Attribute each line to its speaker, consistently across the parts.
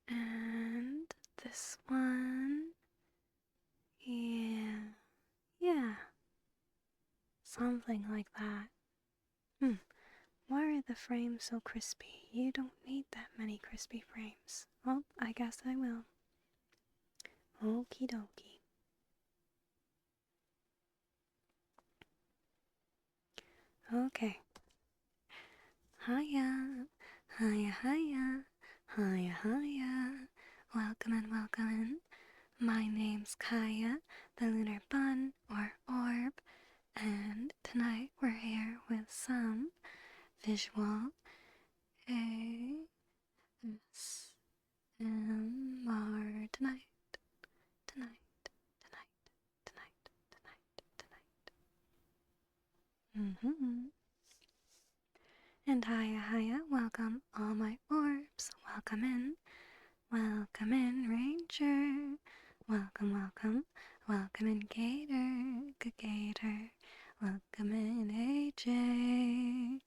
Speaker 1: And this one, yeah, something like that. Why are the frames so crispy? You don't need that many crispy frames. Well, I guess I will. Okie dokie. Okay. Hiya, hiya, hiya, hiya, hiya. Welcome and welcome in. My name's Kaiya, the lunar bun or orb, and tonight we're here with some visual ASMR tonight, tonight, tonight, tonight, tonight, tonight. And hiya, hiya, welcome all my orbs, welcome in, Ranger, welcome, welcome in Gator, Gator, welcome in AJ,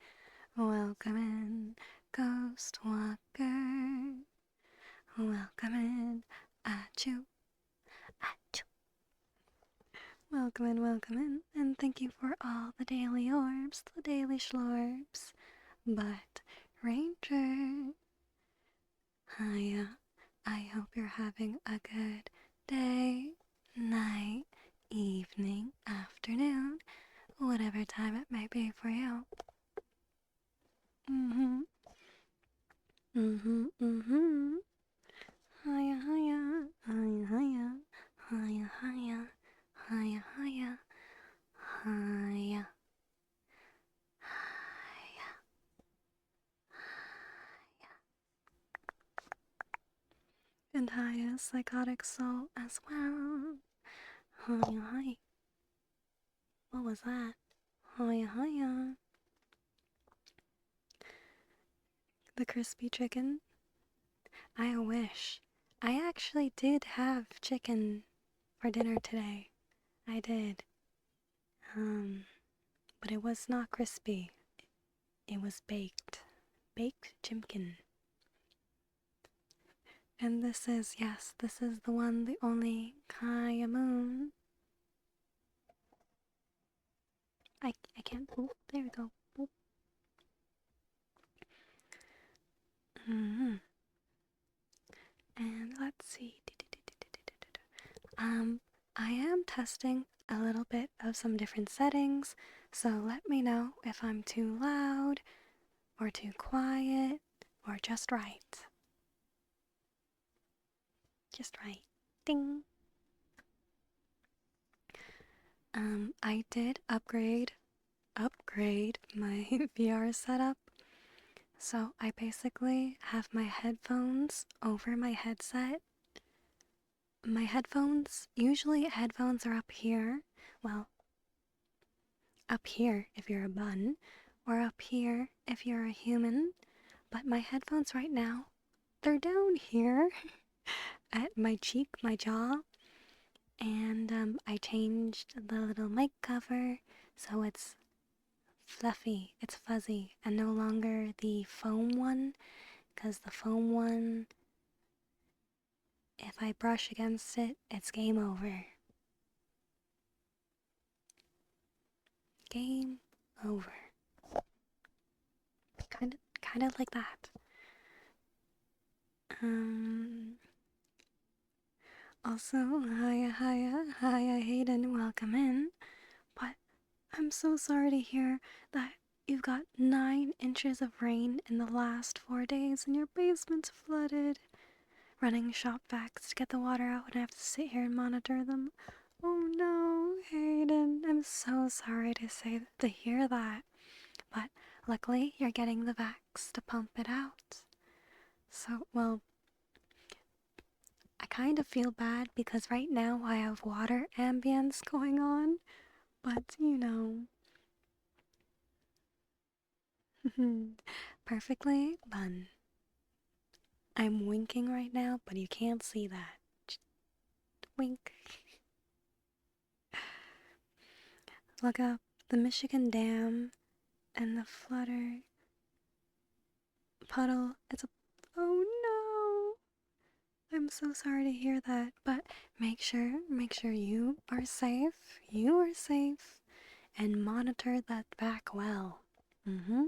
Speaker 1: welcome in Ghost Walker, welcome in Achoo, Achoo. Welcome in, and thank you for all the daily orbs, the daily schlorbs. But, Ranger, Hiya, I hope you're having a good day, night, evening, afternoon, whatever time it may be for you. Hiya, hiya, hiya, hiya, hiya, hiya, hiya, hiya, hiya. And Hiya, psychotic soul as well. Hiya, hi. What was that? Hiya, hiya. The crispy chicken? I wish. I actually did have chicken for dinner today. I did. But it was not crispy. It was baked. Baked chimkin. And this is, yes, this is the one, the only Kaiya moon. I can't. Oop, there we go. Oop. And let's see. I am testing a little bit of some different settings, so let me know if I'm too loud or too quiet or just right. Just right. Ding. I did upgrade my VR setup. So I basically have my headphones over my headset. My headphones, usually headphones are up here. Well, up here if you're a bun, or up here if you're a human. But my headphones right now, they're down here at my cheek, my jaw. And I changed the little mic cover so it's fluffy, it's fuzzy, and no longer the foam one, because the foam one, if I brush against it, it's game over. Game over. Kind of like that. Also, hiya, Hayden, welcome in. But I'm so sorry to hear that you've got 9 inches of rain in the last 4 days and your basement's flooded. Running shop vacs to get the water out and I have to sit here and monitor them. Oh no, Hayden, I'm so sorry to hear that. But luckily, you're getting the vacs to pump it out. So, well, I kind of feel bad because right now I have water ambience going on, but you know. Perfectly bun. I'm winking right now, but you can't see that. Just wink. Look up the Michigan Dam and the Flutter puddle. Oh no! I'm so sorry to hear that, but make sure you are safe, and monitor that back well. Mm-hmm.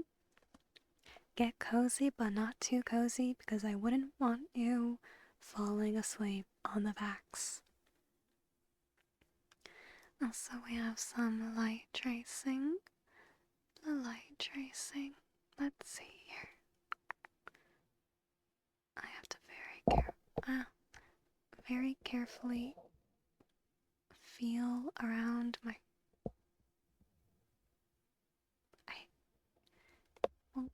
Speaker 1: Get cozy, but not too cozy, because I wouldn't want you falling asleep on the backs. Also, we have some light tracing. The light tracing. Let's see here. I have to very carefully feel around my. I won't.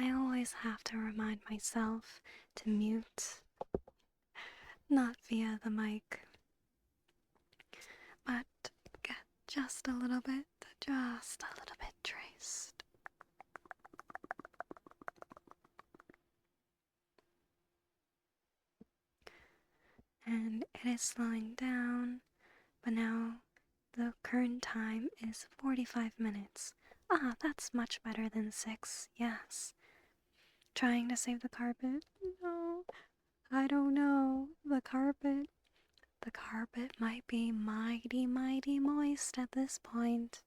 Speaker 1: I always have to remind myself to mute, not via the mic, but get just a little bit traced. And it is slowing down, but now the current time is 45 minutes. Ah, that's much better than 6, yes. Trying to save the carpet? No, I don't know. The carpet might be mighty, mighty moist at this point.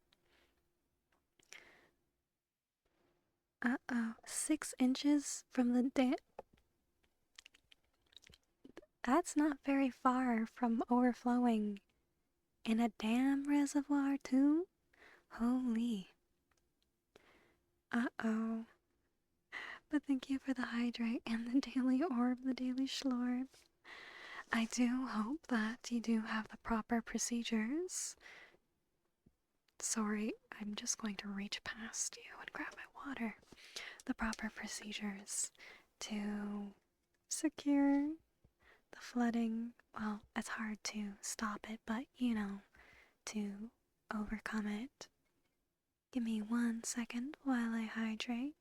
Speaker 1: Uh-oh, 6 inches from the dam. That's not very far from overflowing. In a dam reservoir, too? Holy. Uh-oh. But thank you for the hydrate and the daily orb, the daily schlorb. I do hope that you do have the proper procedures. Sorry, I'm just going to reach past you and grab my water. The proper procedures to secure the flooding. Well, it's hard to stop it, but to overcome it. Give me 1 second while I hydrate.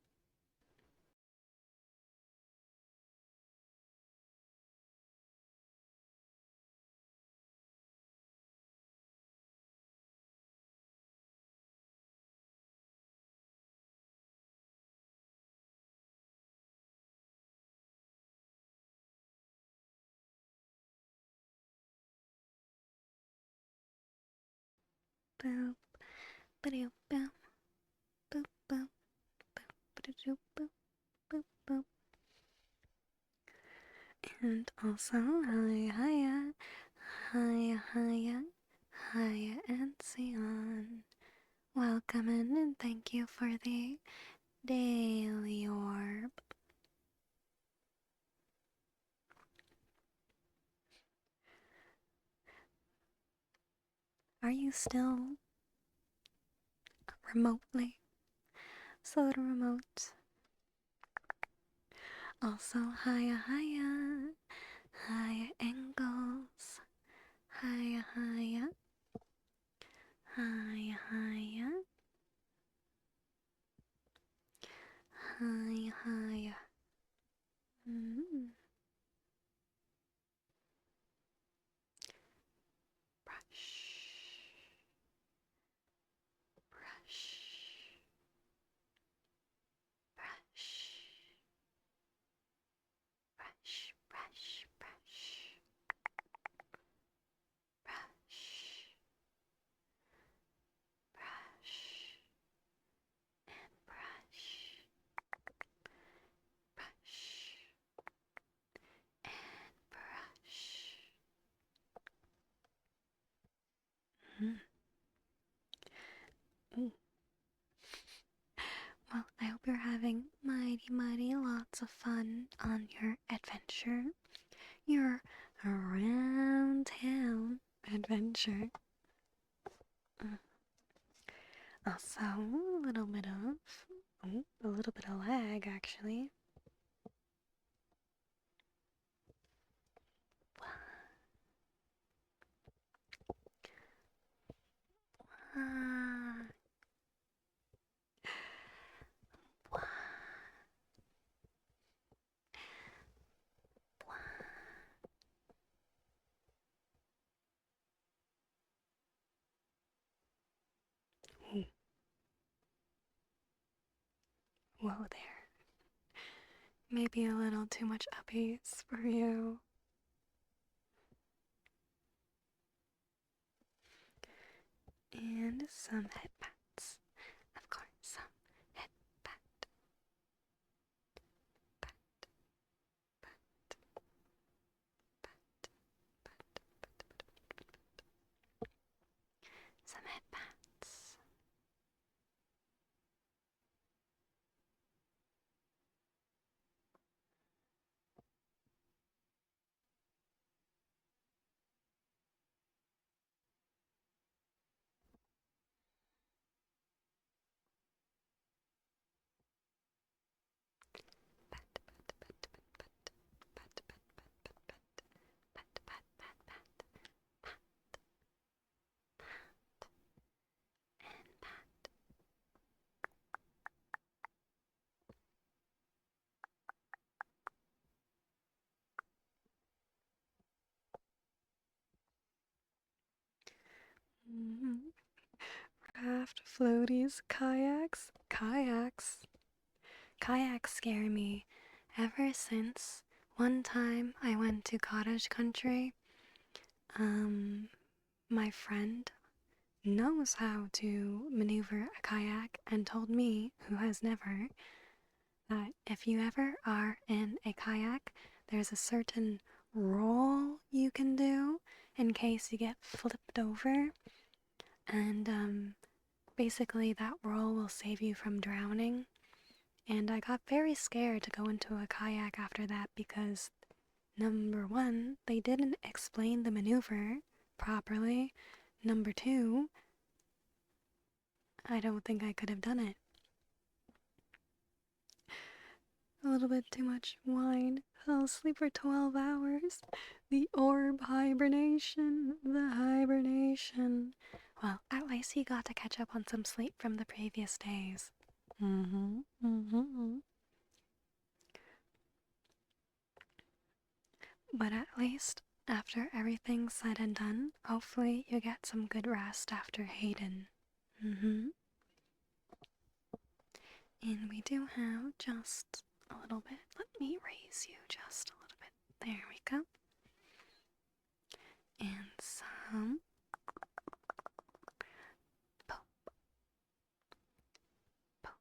Speaker 1: Boop, ba-doop, boop, boop, boop, boop, ba-doop, boop, boop, boop. And also, hi, Haiya, Haiya, Haiya, Haiya, and Sion. Welcome in and thank you for the daily orb. Are you still remotely? So remote. Also, Haiya, Haiya. Haiya angles. Haiya, Haiya. Haiya, Haiya. Haiya, Haiya. Brush. Brush. Brush. Brush, brush, brush. Brush. Brush. And brush. Brush. And brush. Ooh. Well, I hope you're having mighty lots of fun on your adventure. Your around town adventure. Also, a little bit of lag actually. Whoa there. Maybe a little too much upbeats for you. And some headpats. Of course, some headpat. Pat, pat, pat, some headpats. Pat, pat, pat, pat, pat, pat, pat, pat, pat, pat, pat, pat, pat, pat, and pat. Raft, floaties, kayaks, Kayaks scare me. Ever since one time I went to cottage country, my friend knows how to maneuver a kayak and told me, who has never, that if you ever are in a kayak, there's a certain roll you can do in case you get flipped over. And basically, that roll will save you from drowning. And I got very scared to go into a kayak after that because, number one, they didn't explain the maneuver properly. Number two, I don't think I could have done it. A little bit too much wine. Fell asleep for 12 hours. The orb hibernation. The hibernation. Well, at least he got to catch up on some sleep from the previous days. But at least, after everything's said and done, hopefully you get some good rest after Hayden. And we do have just a little bit. Let me raise you just a little bit. There we go. And some poke, poke.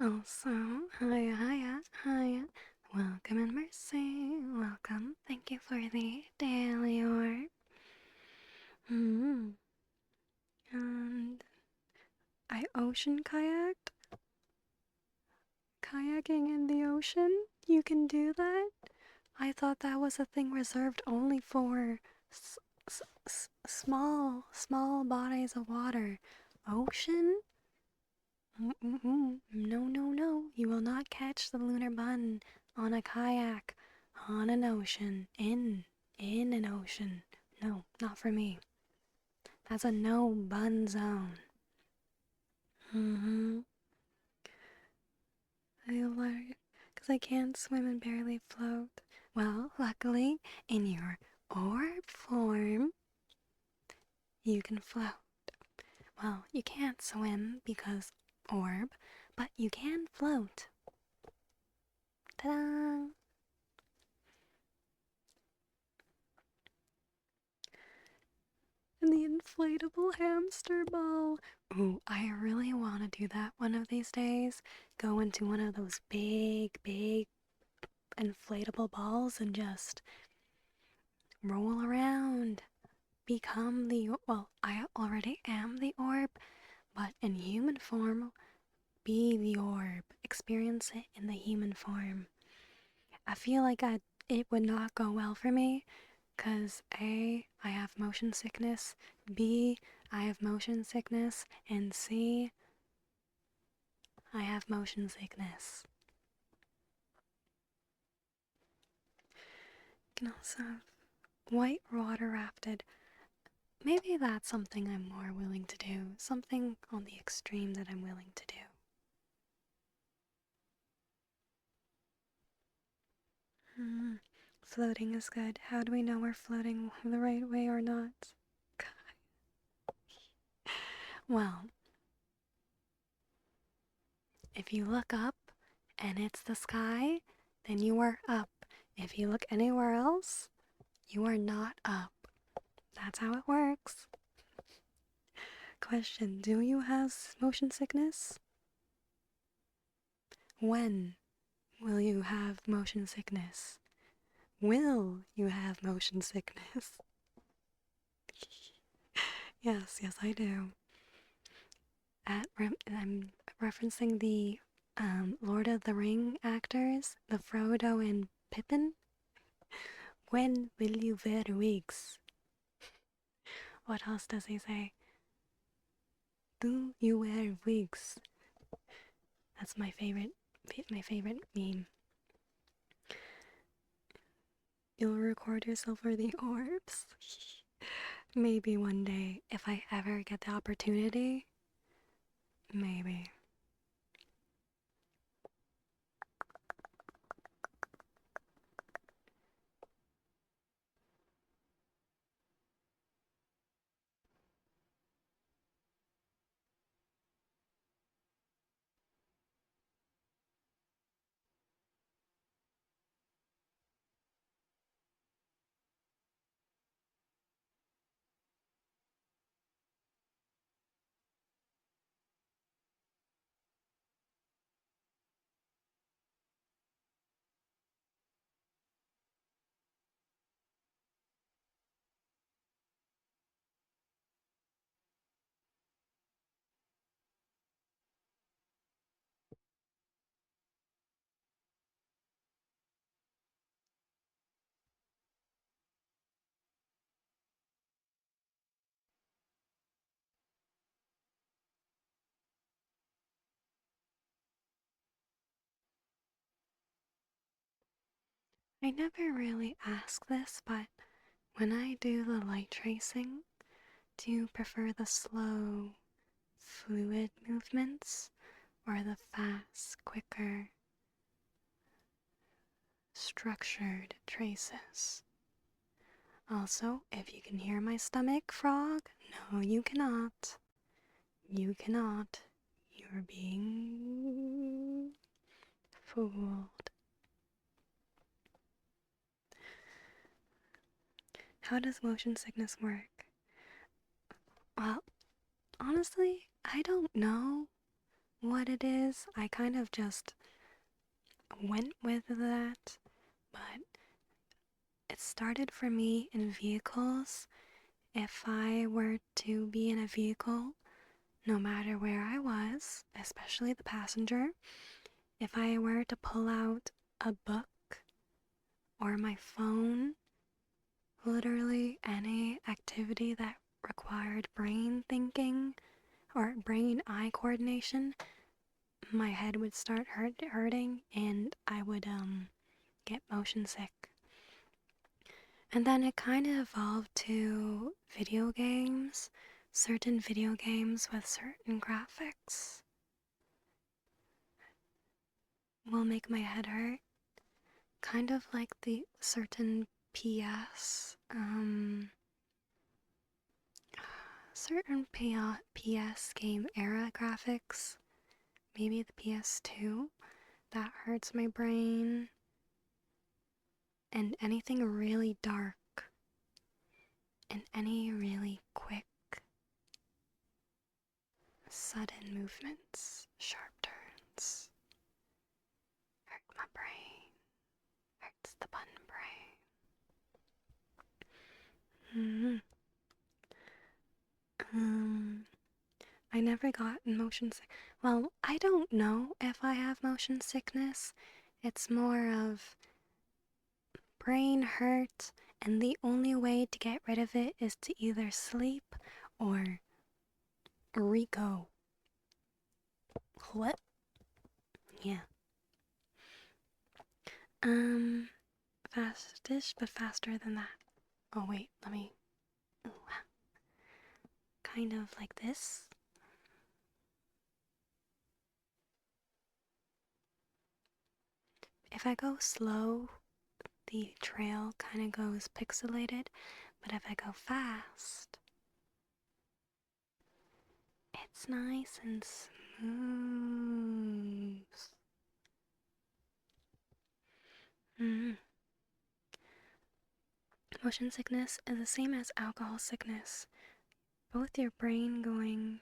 Speaker 1: Also, hiya, hiya, hiya. Welcome and mercy. Welcome. Thank you for the daily orb. And I ocean kayaked. Kayaking in the ocean? You can do that? I thought that was a thing reserved only for small bodies of water. Ocean? No, no, no. You will not catch the lunar bun on a kayak, on an ocean, in an ocean. No, not for me. That's a no bun zone. I like, because I can't swim and barely float. Well, luckily, in your orb form, you can float. Well, you can't swim because orb, but you can float. Ta-da! And the inflatable hamster ball. Ooh, I really want to do that one of these days. Go into one of those big inflatable balls and just roll around. Become well, I already am the orb, but in human form, be the orb. Experience it in the human form. I feel like it would not go well for me, because A, I have motion sickness, B, I have motion sickness, and C, I have motion sickness. You can also have white water rafted. Maybe that's something I'm more willing to do. Something on the extreme that I'm willing to do. Floating is good. How do we know we're floating the right way or not? Well, if you look up and it's the sky, then you are up. If you look anywhere else, you are not up. That's how it works. Question, do you have motion sickness? When will you have motion sickness? Will you have motion sickness? Yes, I do. I'm referencing the Lord of the Ring actors, the Frodo and Pippin. When will you wear wigs? What else does he say? Do you wear wigs? That's my favorite meme. You'll record yourself for the orbs? Maybe one day, if I ever get the opportunity. Maybe. I never really ask this, but when I do the light tracing, do you prefer the slow, fluid movements or the fast, quicker, structured traces? Also, if you can hear my stomach, frog, no, you cannot. You cannot. You're being fooled. How does motion sickness work? Well, honestly, I don't know what it is. I kind of just went with that, but it started for me in vehicles. If I were to be in a vehicle, no matter where I was, especially the passenger, if I were to pull out a book or my phone, literally any activity that required brain thinking or brain-eye coordination, my head would start hurting and I would get motion sick. And then it kind of evolved to video games, certain video games with certain graphics will make my head hurt. Kind of like the certain PS game era graphics, maybe the PS2, that hurts my brain. And anything really dark and any really quick, sudden movements, sharp turns, hurt my brain, hurts the bun brain. I never got motion sick. Well, I don't know if I have motion sickness. It's more of brain hurt, and the only way to get rid of it is to either sleep or Rico. What? Yeah. Fastish, but faster than that. Oh wait, let me... Ooh, kind of like this. If I go slow, the trail kind of goes pixelated, but if I go fast, it's nice and smooth. Motion sickness is the same as alcohol sickness. Both your brain going,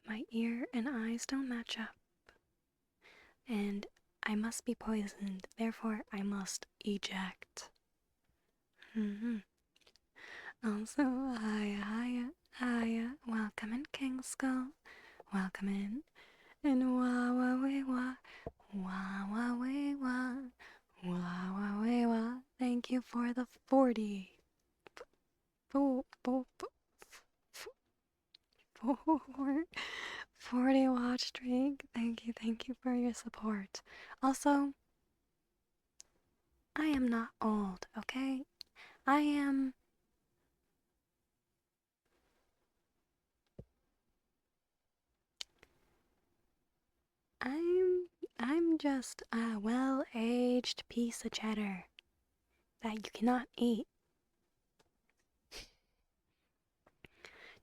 Speaker 1: my ear and eyes don't match up. And I must be poisoned, therefore I must eject. Also, Haiya, welcome in King Skull, welcome in, and wah wah wee wah, wah wah wee wah, wah wah wee wah. Thank you for the 40. 40 watch streak. Thank you for your support. Also, I am not old, okay? I'm just a well-aged piece of cheddar that you cannot eat.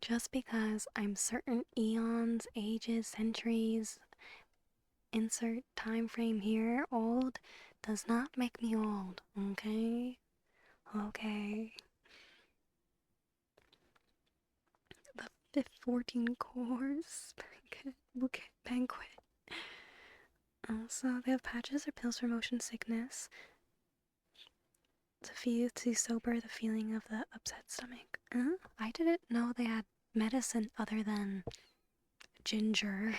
Speaker 1: Just because I'm certain eons, ages, centuries, insert time frame here, old, does not make me old, okay? Okay. The 14 course bouquet banquet. Also, they have patches or pills for motion sickness to sober the feeling of the upset stomach. I didn't know they had medicine other than ginger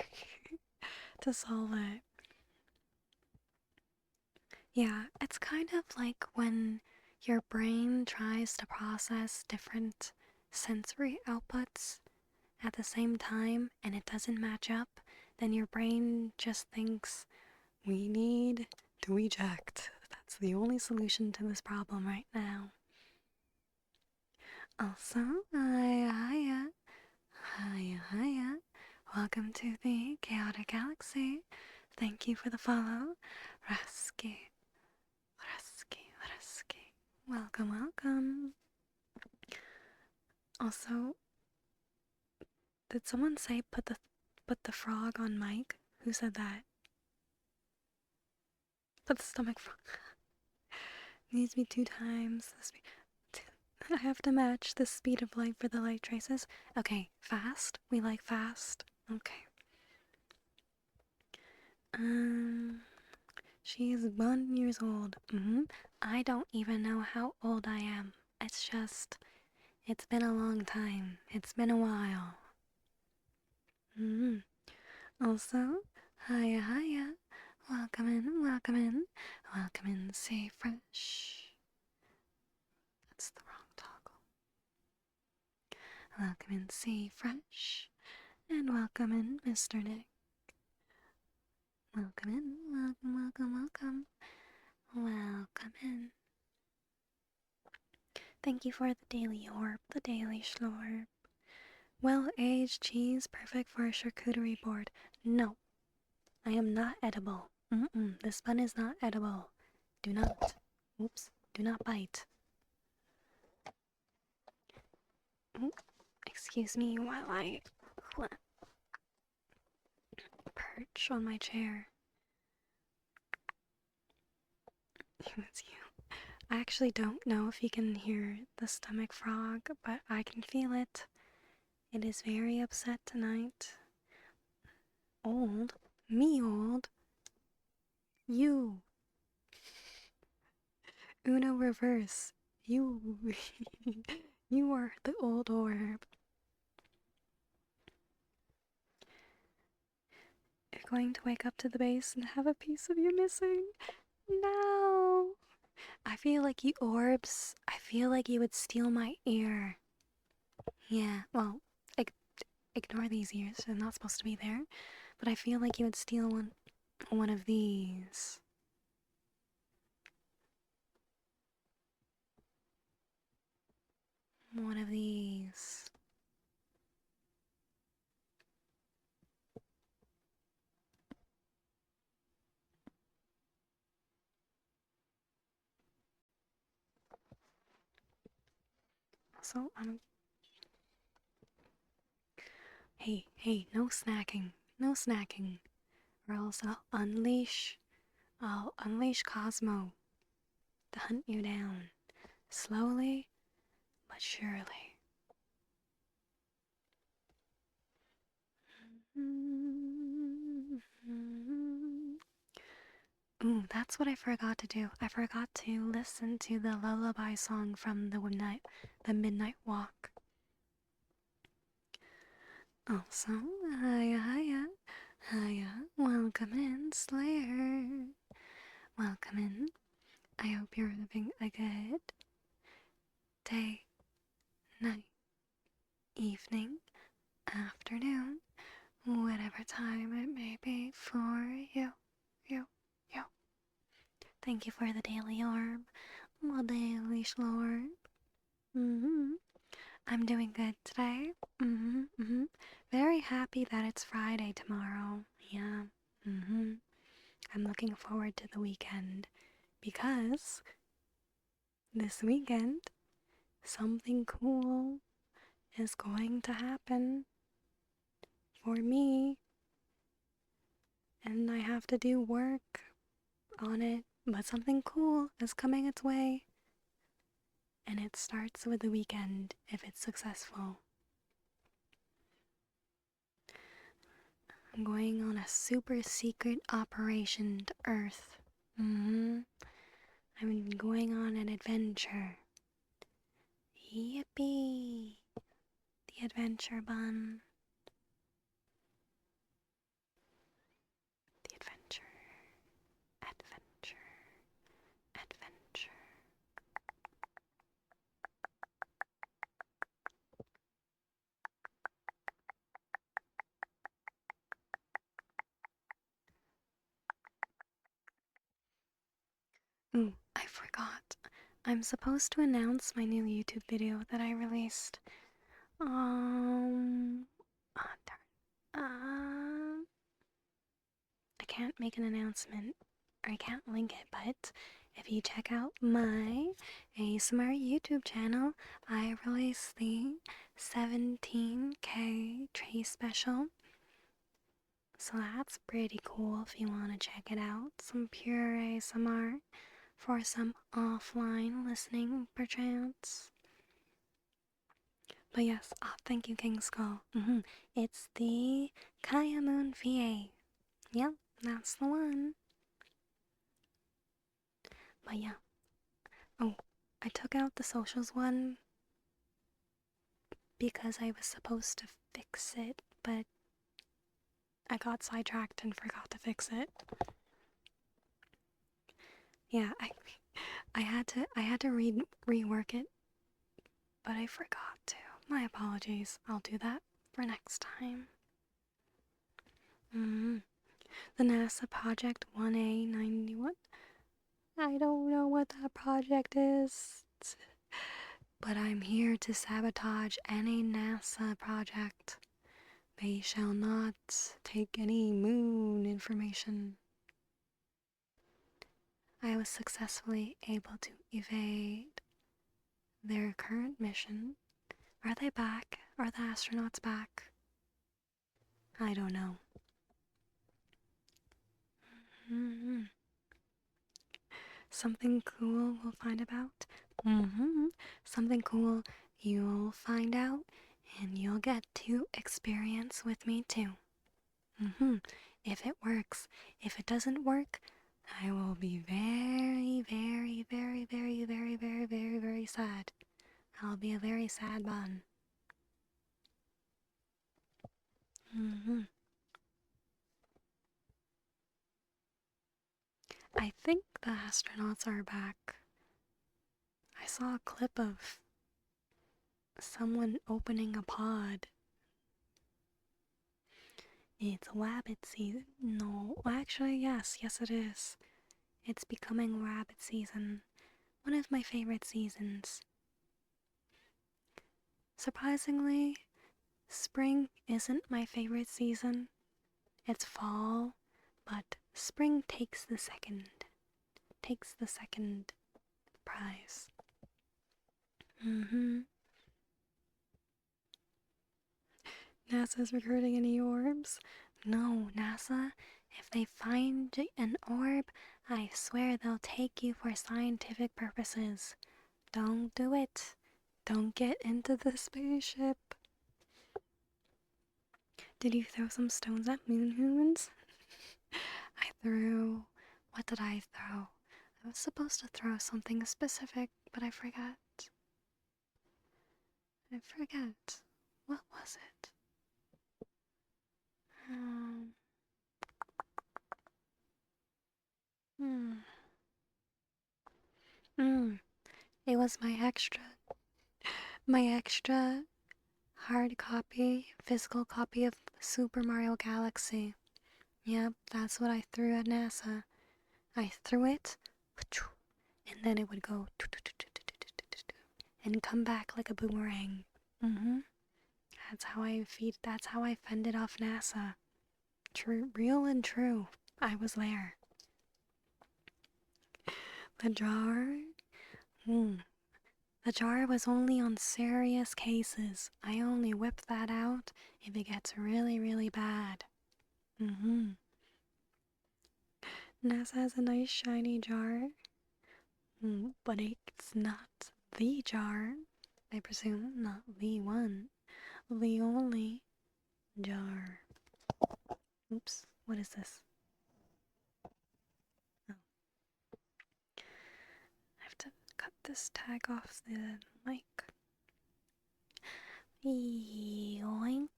Speaker 1: to solve it. Yeah, it's kind of like when your brain tries to process different sensory outputs at the same time and it doesn't match up, then your brain just thinks, we need to eject. That's the only solution to this problem right now. Also, Haiya. Welcome to the chaotic galaxy. Thank you for the follow. Rasky. Welcome. Also, did someone say put the frog on mic? Who said that? Put the stomach frog. Needs to be 2 times the speed. I have to match the speed of light for the light traces. Okay, fast. We like fast. Okay. Um, she's 1 year old. I don't even know how old I am. It's just, it's been a long time. It's been a while. Also, hiya, hiya. Welcome in, welcome in. Welcome in, say fresh. That's the wrong toggle. Welcome in, say fresh. And welcome in, Mr. Nick. Welcome in, welcome, welcome, welcome. Welcome in. Thank you for the daily orb, the daily schlorb. Well-aged cheese, perfect for a charcuterie board. No, I am not edible. This bun is not edible. Do not. Oops. Do not bite. Excuse me while I perch on my chair. It's you. I actually don't know if you can hear the stomach frog, but I can feel it. It is very upset tonight. Old? Me old? You. Uno reverse. You. You are the old orb. You're going to wake up to the base and have a piece of you missing. No. I feel like you orbs. I feel like you would steal my ear. Yeah, well, ignore these ears. They're not supposed to be there. But I feel like you would steal one of these. One of these. So, hey, no snacking. No snacking. Or else I'll unleash Cosmo to hunt you down. Slowly, but surely. Ooh, that's what I forgot to do. I forgot to listen to the lullaby song from the Midnight Walk. Also, hiya, hiya, hiya, welcome in, Slayer. Welcome in. I hope you're having a good day, night, evening, afternoon, whatever time it may be for you. Thank you for the daily orb, the daily schlorb. I'm doing good today. Very happy that it's Friday tomorrow. Yeah. I'm looking forward to the weekend because this weekend something cool is going to happen for me, and I have to do work on it, but something cool is coming its way, and it starts with the weekend if it's successful. I'm going on a super secret operation to Earth. I'm going on an adventure. Yippee! The adventure bun. The adventure. Ooh, I forgot. I'm supposed to announce my new YouTube video that I released. Darn. I can't make an announcement, or I can't link it, but if you check out my ASMR YouTube channel, I released the 17K Tree Special. So that's pretty cool if you want to check it out. Some pure ASMR for some offline listening perchance. But yes, thank you, King Skull. It's the Kaiya Moon VA. Yep, That's the one. But yeah. Oh, I took out the socials one because I was supposed to fix it, but I got sidetracked and forgot to fix it. Yeah, I had to rework it, but I forgot to. My apologies. I'll do that for next time. The NASA Project 1A91. I don't know what that project is, but I'm here to sabotage any NASA project. They shall not take any moon information. I was successfully able to evade their current mission. Are they back? Are the astronauts back? I don't know. Something cool we'll find about? Something cool you'll find out, and you'll get to experience with me too. If it works. If it doesn't work, I will be very, very, very, very, very, very, very, very sad. I'll be a very sad bun. I think the astronauts are back. I saw a clip of someone opening a pod. It's rabbit season. No, actually, yes it is. It's becoming rabbit season. One of my favorite seasons. Surprisingly, spring isn't my favorite season. It's fall, but spring takes the second prize. NASA's recruiting any orbs? No, NASA, if they find an orb, I swear they'll take you for scientific purposes. Don't do it. Don't get into the spaceship. Did you throw some stones at moons? I threw... What did I throw? I was supposed to throw something specific, but I forgot. What was it? It was my extra hard copy, physical copy of Super Mario Galaxy. Yep, that's what I threw at NASA. I threw it, and then it would go and come back like a boomerang. That's how I fended off NASA. True, real and true. I was there. The jar? The jar was only on serious cases. I only whip that out if it gets really, really bad. NASA has a nice shiny jar. But it's not the jar. I presume not the one. The only jar. Oops, what is this? Oh. I have to cut this tag off the mic. Yoink.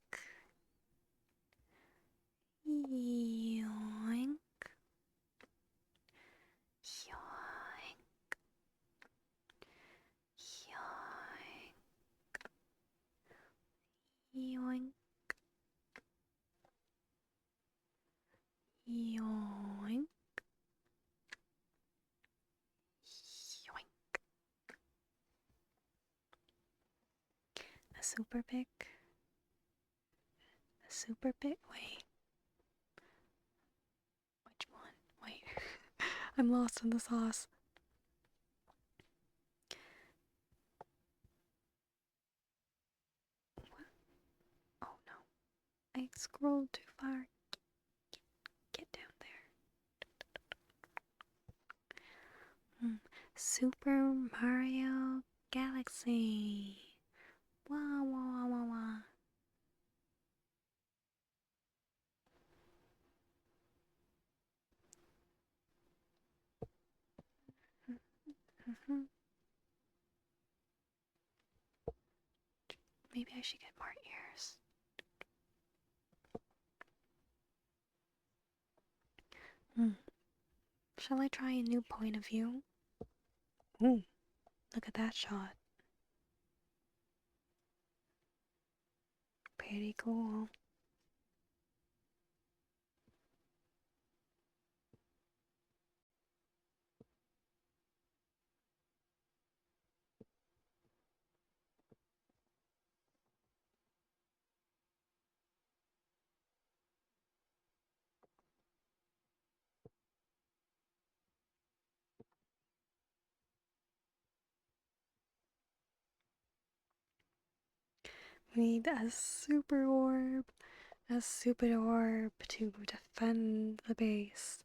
Speaker 1: Yoink. Yoink. Yoink. Yoink. Yoink. Yoink. A super pick. A super pick. Wait. Which one? Wait. I'm lost in the sauce. What? Oh no. I scrolled too far. Get down there. Super Mario Galaxy. Wah wah wah wah wah. Maybe I should get more ears. Shall I try a new point of view? Ooh, look at that shot. Pretty cool. We need a super orb to defend the base.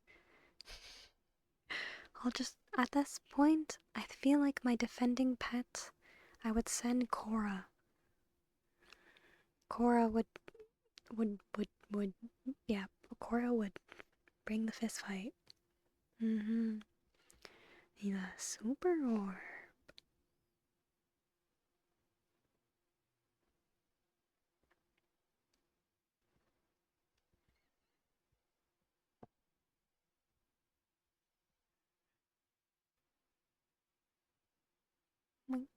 Speaker 1: At this point, I feel like my defending pet, I would send Cora. Cora yeah, Cora would bring the fist fight. Need a super orb. Wait.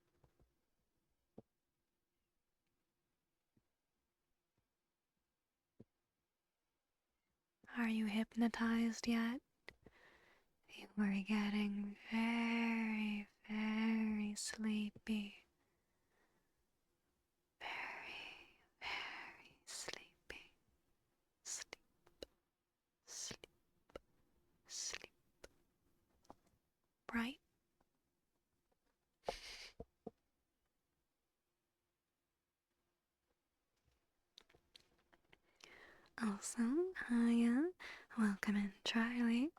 Speaker 1: Are you hypnotized yet? You were getting very, very sleepy. Very, very sleepy. Sleep, sleep, sleep. Right? Also, Haiya, welcome in, Charlie.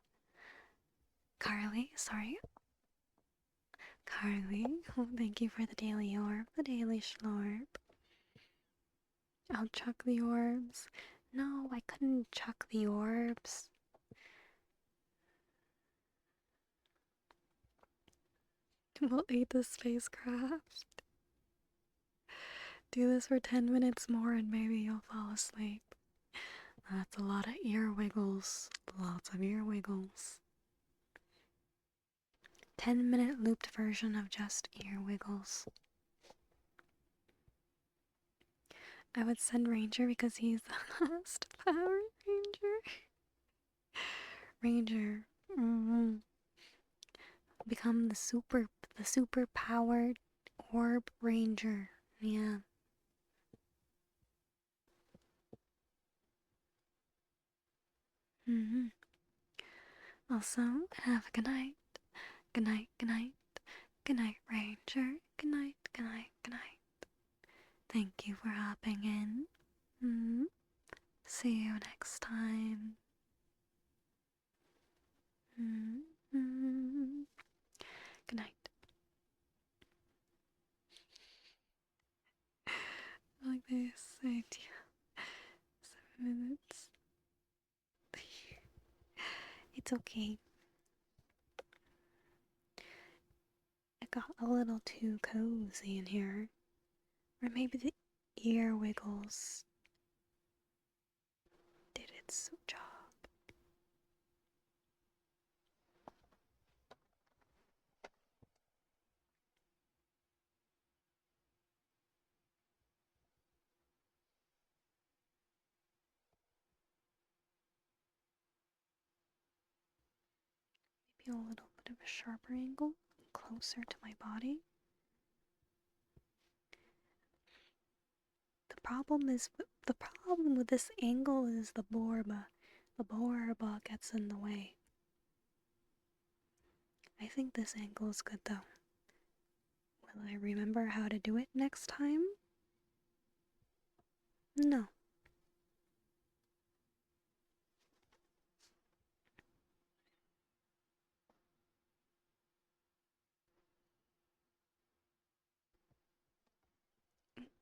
Speaker 1: Carly, sorry. Carly, thank you for the daily orb, the daily schlorp. I'll chuck the orbs. No, I couldn't chuck the orbs. We'll eat the spacecraft. Do this for 10 minutes more and maybe you'll fall asleep. That's a lot of ear wiggles. Lots of ear wiggles. 10-minute looped version of just ear wiggles. I would send Ranger because he's the last Power Ranger. Ranger. Become the super powered orb ranger. Yeah. Also, have a good night. Good night, good night. Good night, Ranger. Good night, good night, good night. Thank you for hopping in. See you next time. Good night. Like this idea. 7 minutes. It's okay. It got a little too cozy in here. Or maybe the ear wiggles did its job. Maybe a little bit of a sharper angle, closer to my body. The problem with this angle is the borba. The borba gets in the way. I think this angle is good though. Will I remember how to do it next time? No.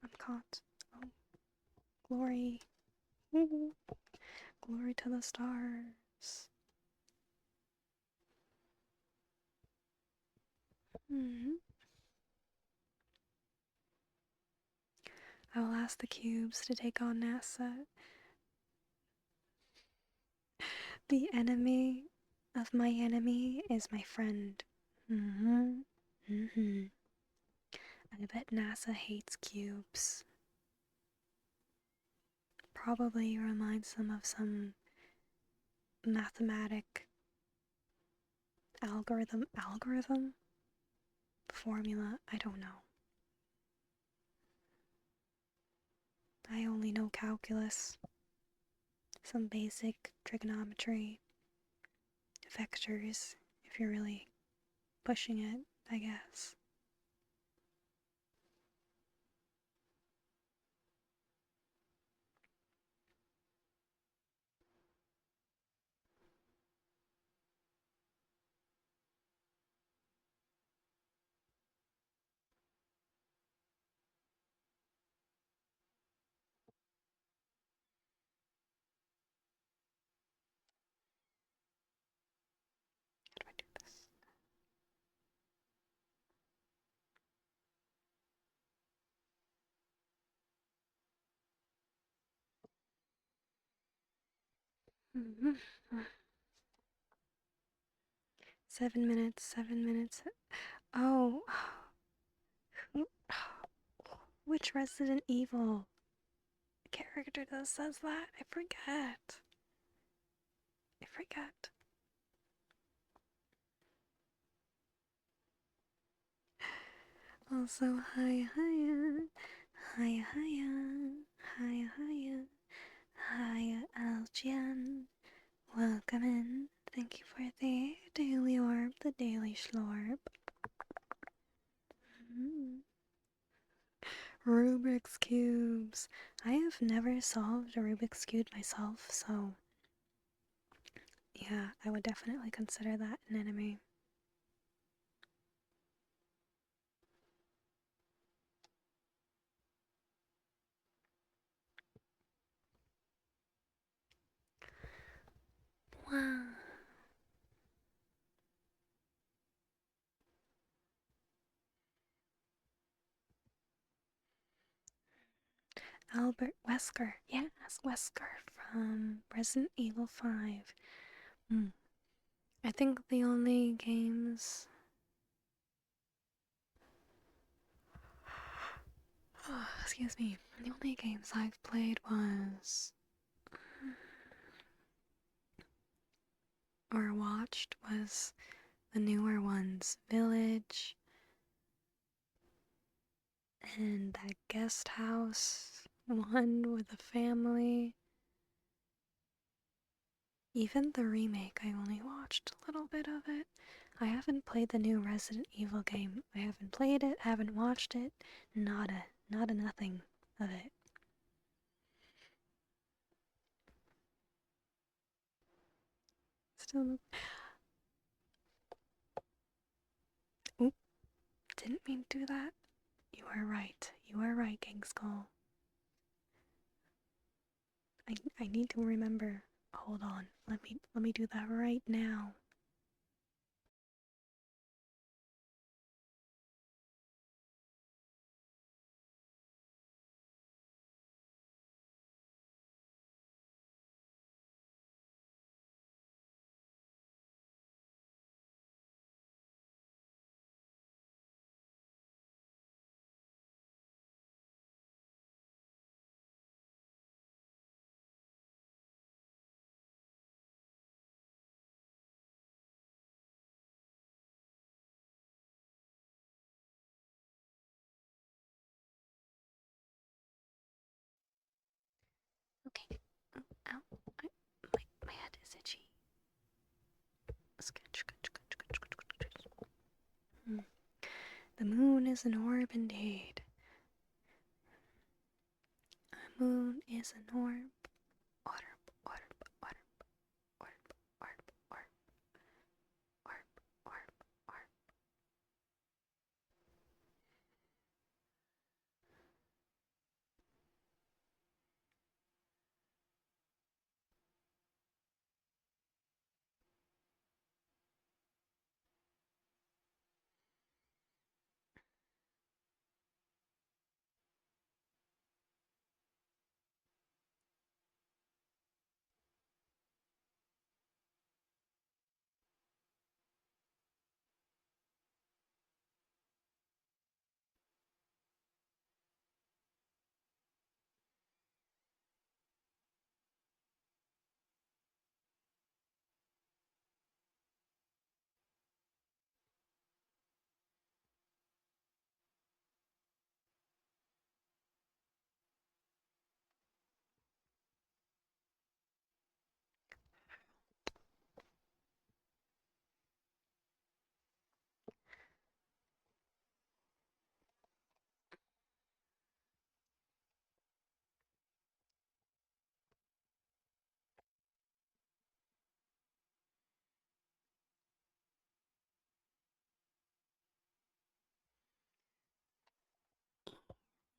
Speaker 1: I'm caught. Oh, glory. Ooh. Glory to the stars. Mm-hmm. I will ask the cubes to take on NASA. The enemy of my enemy is my friend. Mm-hmm. Mm-hmm. I bet NASA hates cubes. Probably reminds them of some mathematic algorithm? Formula, I don't know. I only know calculus, some basic trigonometry, vectors, if you're really pushing it, I guess. How do I do this? Mm-hmm. 7 minutes, 7 minutes. Oh, which Resident Evil character that says that? I forget. I forget. Also, hi, hiya, hiya, hiya, hiya, hiya, hiya, Algian. Welcome in. Thank you for the daily orb, the daily schlorb. Rubik's Cubes. I have never solved a Rubik's Cube myself, so yeah, I would definitely consider that an enemy. Wow. Albert Wesker. Yes, Wesker from Resident Evil 5. I think the only games. Oh, excuse me. The only games I've played or watched was the newer ones, Village, and that guest house one with the family. Even the remake, I only watched a little bit of it. I haven't played the new Resident Evil game. I haven't played it, haven't watched it. Nada. Nada nothing of it. Still. Oop. Didn't mean to do that. You are right. You are right, King Skull. I need to remember. Hold on. Let me do that right now. Okay. Oh, ow. My head is itchy. Sketch. The moon is an orb indeed. A moon is an orb. Orb, orb, orb, orb, orb, orb, orb, orb, orb.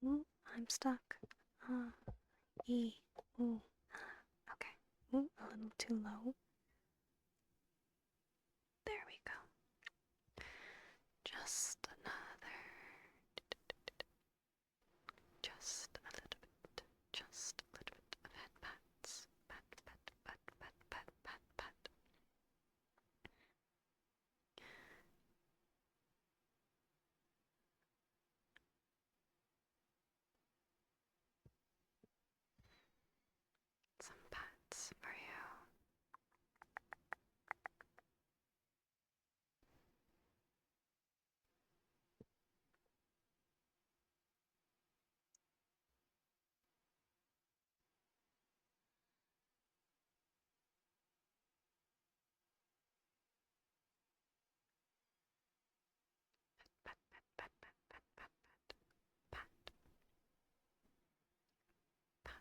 Speaker 1: Ooh, I'm stuck. E. Ooh. Okay. Ooh, a little too low. There we go. Just another. Just a little bit. Just a little bit of head pats. Pat, pat, pat, pat, pat, pat, pat. Some pats for you. Pat, pat, pat, pat, pat, pat, pat, pat, pat,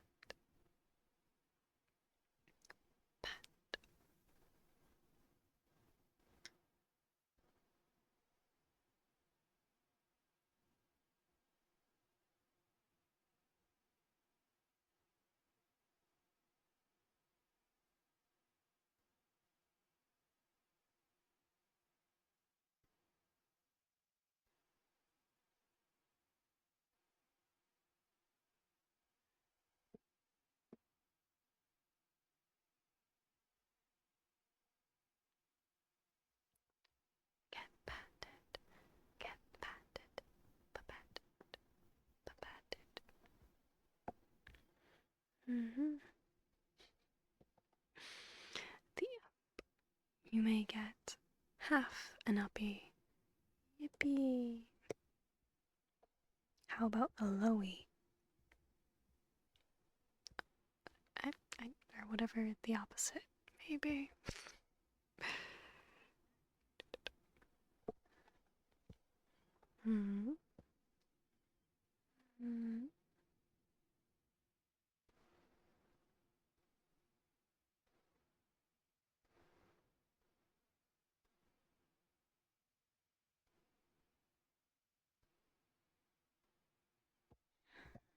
Speaker 1: pat. Get patted. Get patted. Patted. Patted. Mm-hmm. The you may get half an uppy. Yippee! How about a lowy? I, or whatever the opposite may be. Hmm. Hmm.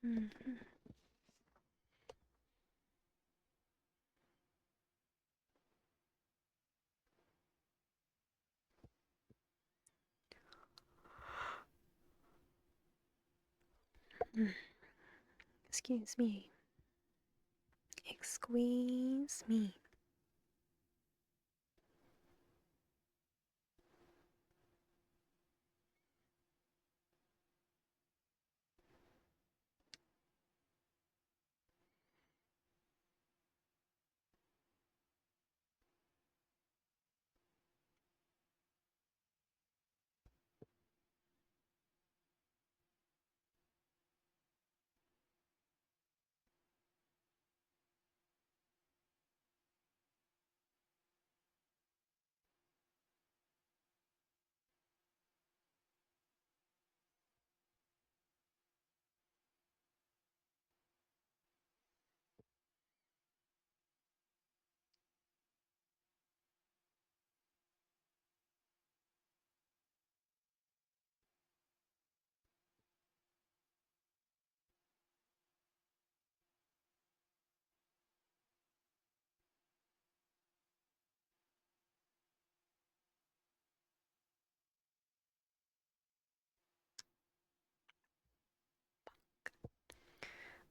Speaker 1: Hmm. Excuse me. Excuse me.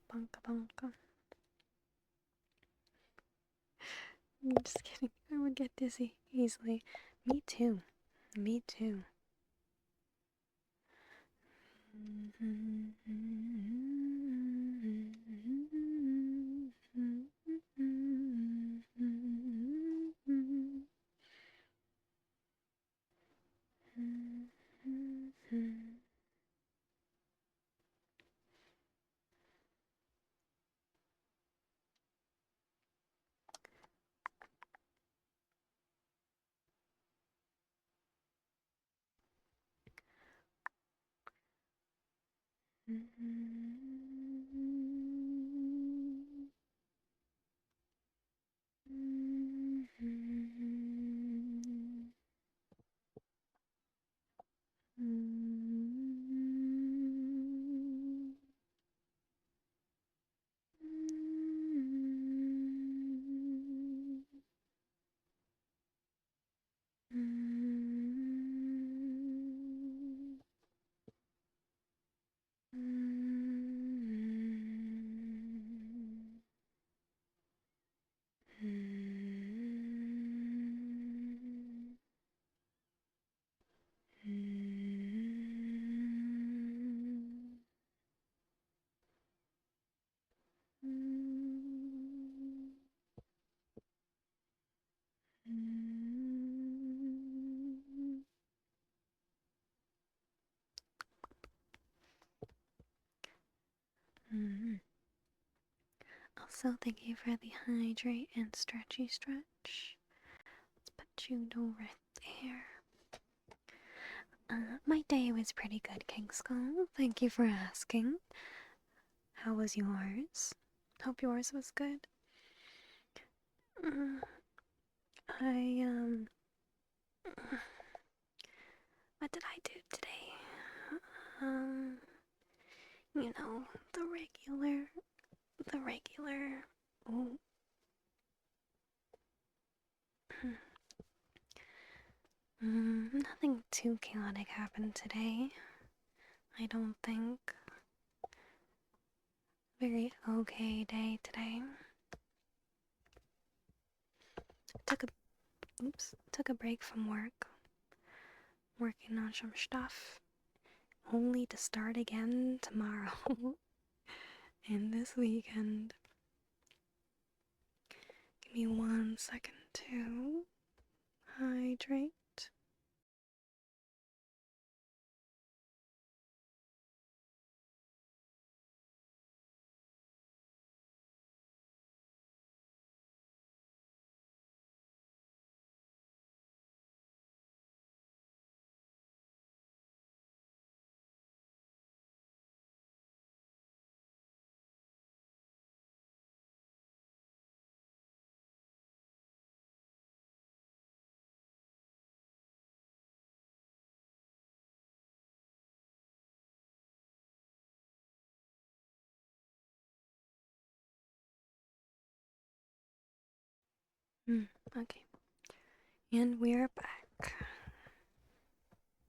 Speaker 1: Bunka bunka. I'm just kidding. I would get dizzy easily. Me too. Me too. Mm. Also, thank you for the hydrate and stretchy stretch. Let's put you right there. My day was pretty good, King Skull. Thank you for asking. How was yours? Hope yours was good. Mm, I, what did I do today? Um, you know, the regular. Oh. Nothing too chaotic happened today. I don't think. Very okay day today. Took a break from work, working on some stuff, only to start again tomorrow and this weekend. Give me 1 second to hydrate. Okay. And we're back.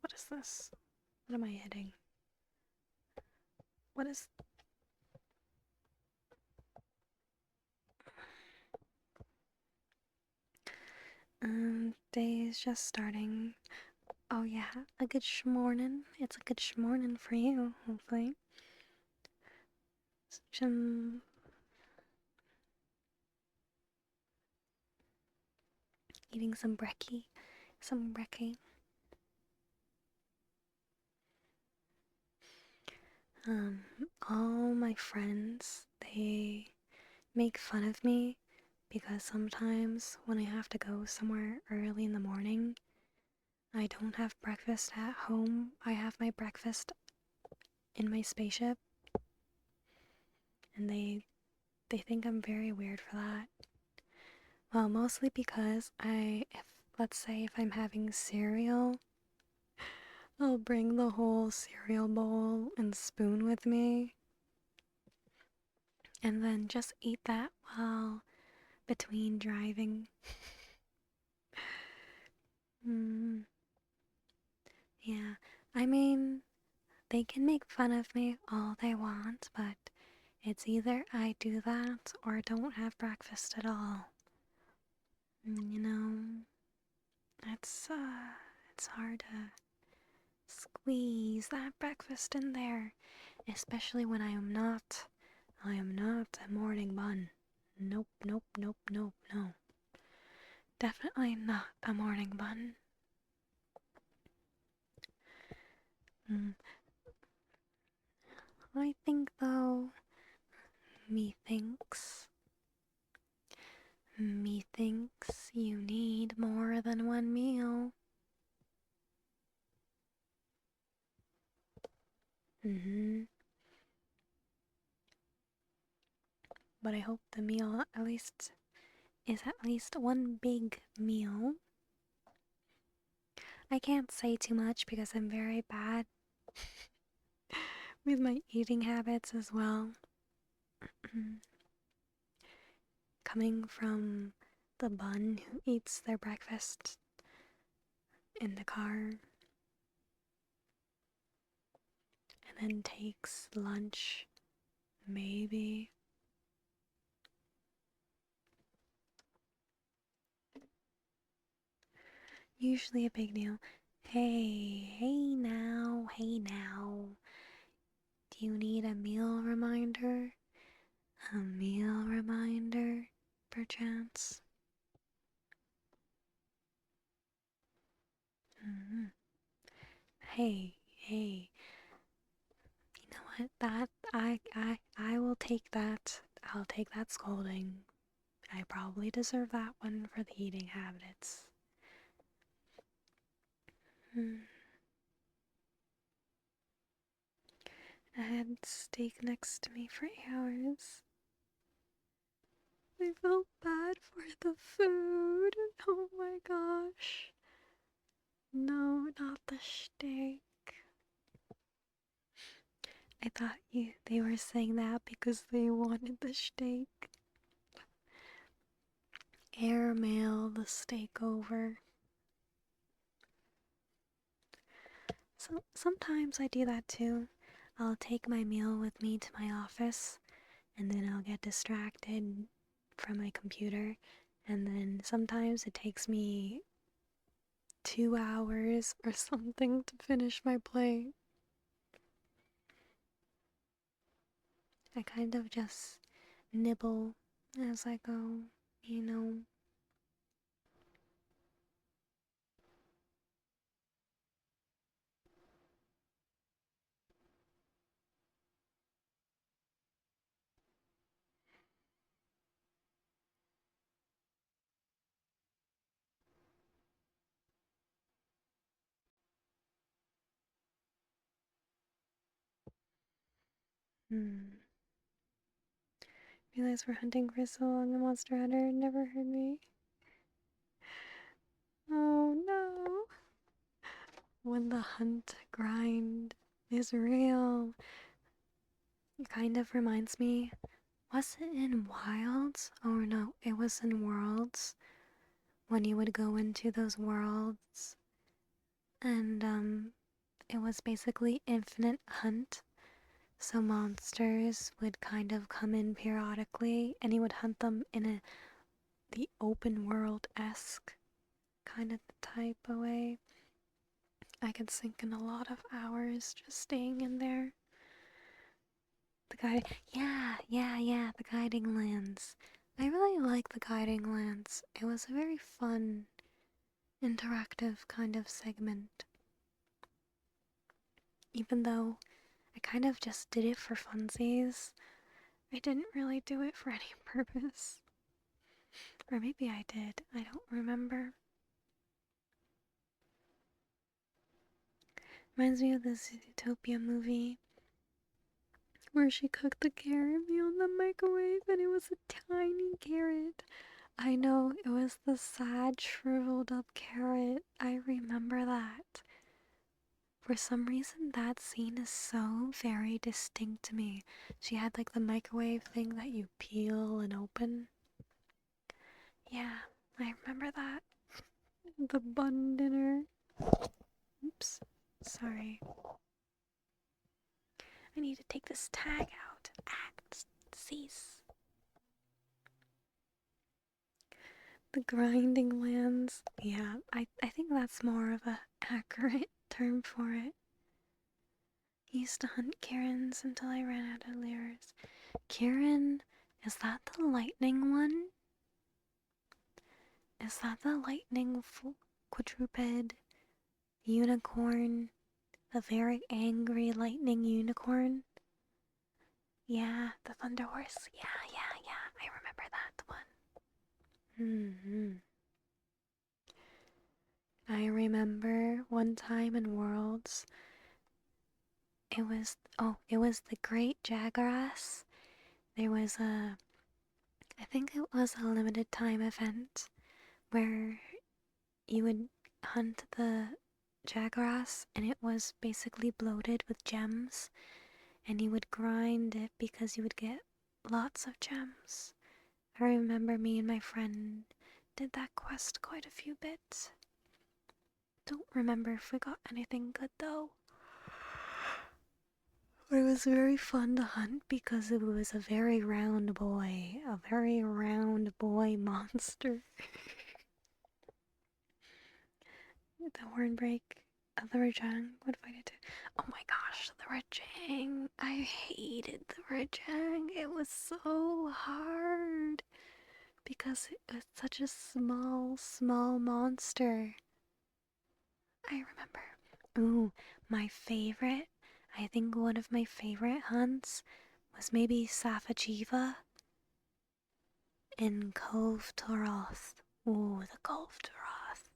Speaker 1: What is this? What am I hitting? What is... Day is just starting. Oh yeah, a good shmornin'. It's a good shmornin' for you, hopefully. Some eating some brekkie. Some brekkie. Um, all my friends, they make fun of me because sometimes when I have to go somewhere early in the morning, I don't have breakfast at home. I have my breakfast in my spaceship, and they think I'm very weird for that. Well, mostly because let's say if I'm having cereal, I'll bring the whole cereal bowl and spoon with me, and then just eat that while between driving. Yeah, I mean, they can make fun of me all they want, but it's either I do that or don't have breakfast at all. You know, it's hard to squeeze that breakfast in there, especially when I am not a morning bun. Nope, nope, nope, nope, no. Definitely not a morning bun. Mm. I think though, methinks you need more than one meal. But I hope the meal is at least one big meal. I can't say too much because I'm very bad with my eating habits as well. Coming from the bun who eats their breakfast in the car and then takes lunch, maybe. Usually a big deal. Hey now. Do you need a meal reminder? A meal reminder, perchance? Hey. You know what? I will take that. I'll take that scolding. I probably deserve that one for the eating habits. I had steak next to me for hours. I felt bad for the food. Oh my gosh. No, not the steak. I thought they were saying that because they wanted the steak. Airmail the steak over. So sometimes I do that too. I'll take my meal with me to my office and then I'll get distracted from my computer, and then sometimes it takes me 2 hours or something to finish my plate. I kind of just nibble as I go, you know. Realized we're hunting for so long, the monster hunter never heard me. Oh no. When the hunt grind is real. It kind of reminds me, was it in Wilds? Oh no, it was in Worlds. When you would go into those worlds and it was basically infinite hunt. So monsters would kind of come in periodically and you would hunt them in the open world-esque kind of type of way. I could sink in a lot of hours just staying in there. The the guiding lands. I really like the guiding lands. It was a very fun, interactive kind of segment. Even though I kind of just did it for funsies, I didn't really do it for any purpose. Or maybe I did, I don't remember. Reminds me of this Utopia movie where she cooked the carrot meal in the microwave and it was a tiny carrot. I know, it was the sad, shriveled up carrot. I remember that. For some reason, that scene is so very distinct to me. She had like the microwave thing that you peel and open. Yeah, I remember that. The bun dinner. Oops, sorry. I need to take this tag out. Cease. The grinding lands. Yeah, I think that's more of a accurate term for it. Used to hunt Karens until I ran out of lures. Karen, is that the lightning one? Is that the lightning quadruped unicorn? The very angry lightning unicorn? Yeah, the Thunder Horse. Yeah. I remember that one. I remember one time in Worlds, it was the Great Jaggrass. There was I think it was a limited time event where you would hunt the jaggrass and it was basically bloated with gems and you would grind it because you would get lots of gems. I remember me and my friend did that quest quite a few bits. Don't remember if we got anything good though. But it was very fun to hunt because it was a very round boy monster. The hornbreak of the Rajang would fight it too. Oh my gosh, the Rajang. I hated the Rajang. It was so hard because it was such a small monster. I remember. Ooh, my favorite. I think one of my favorite hunts was maybe Safajiva in Cove Toroth. Ooh, the Cove Toroth.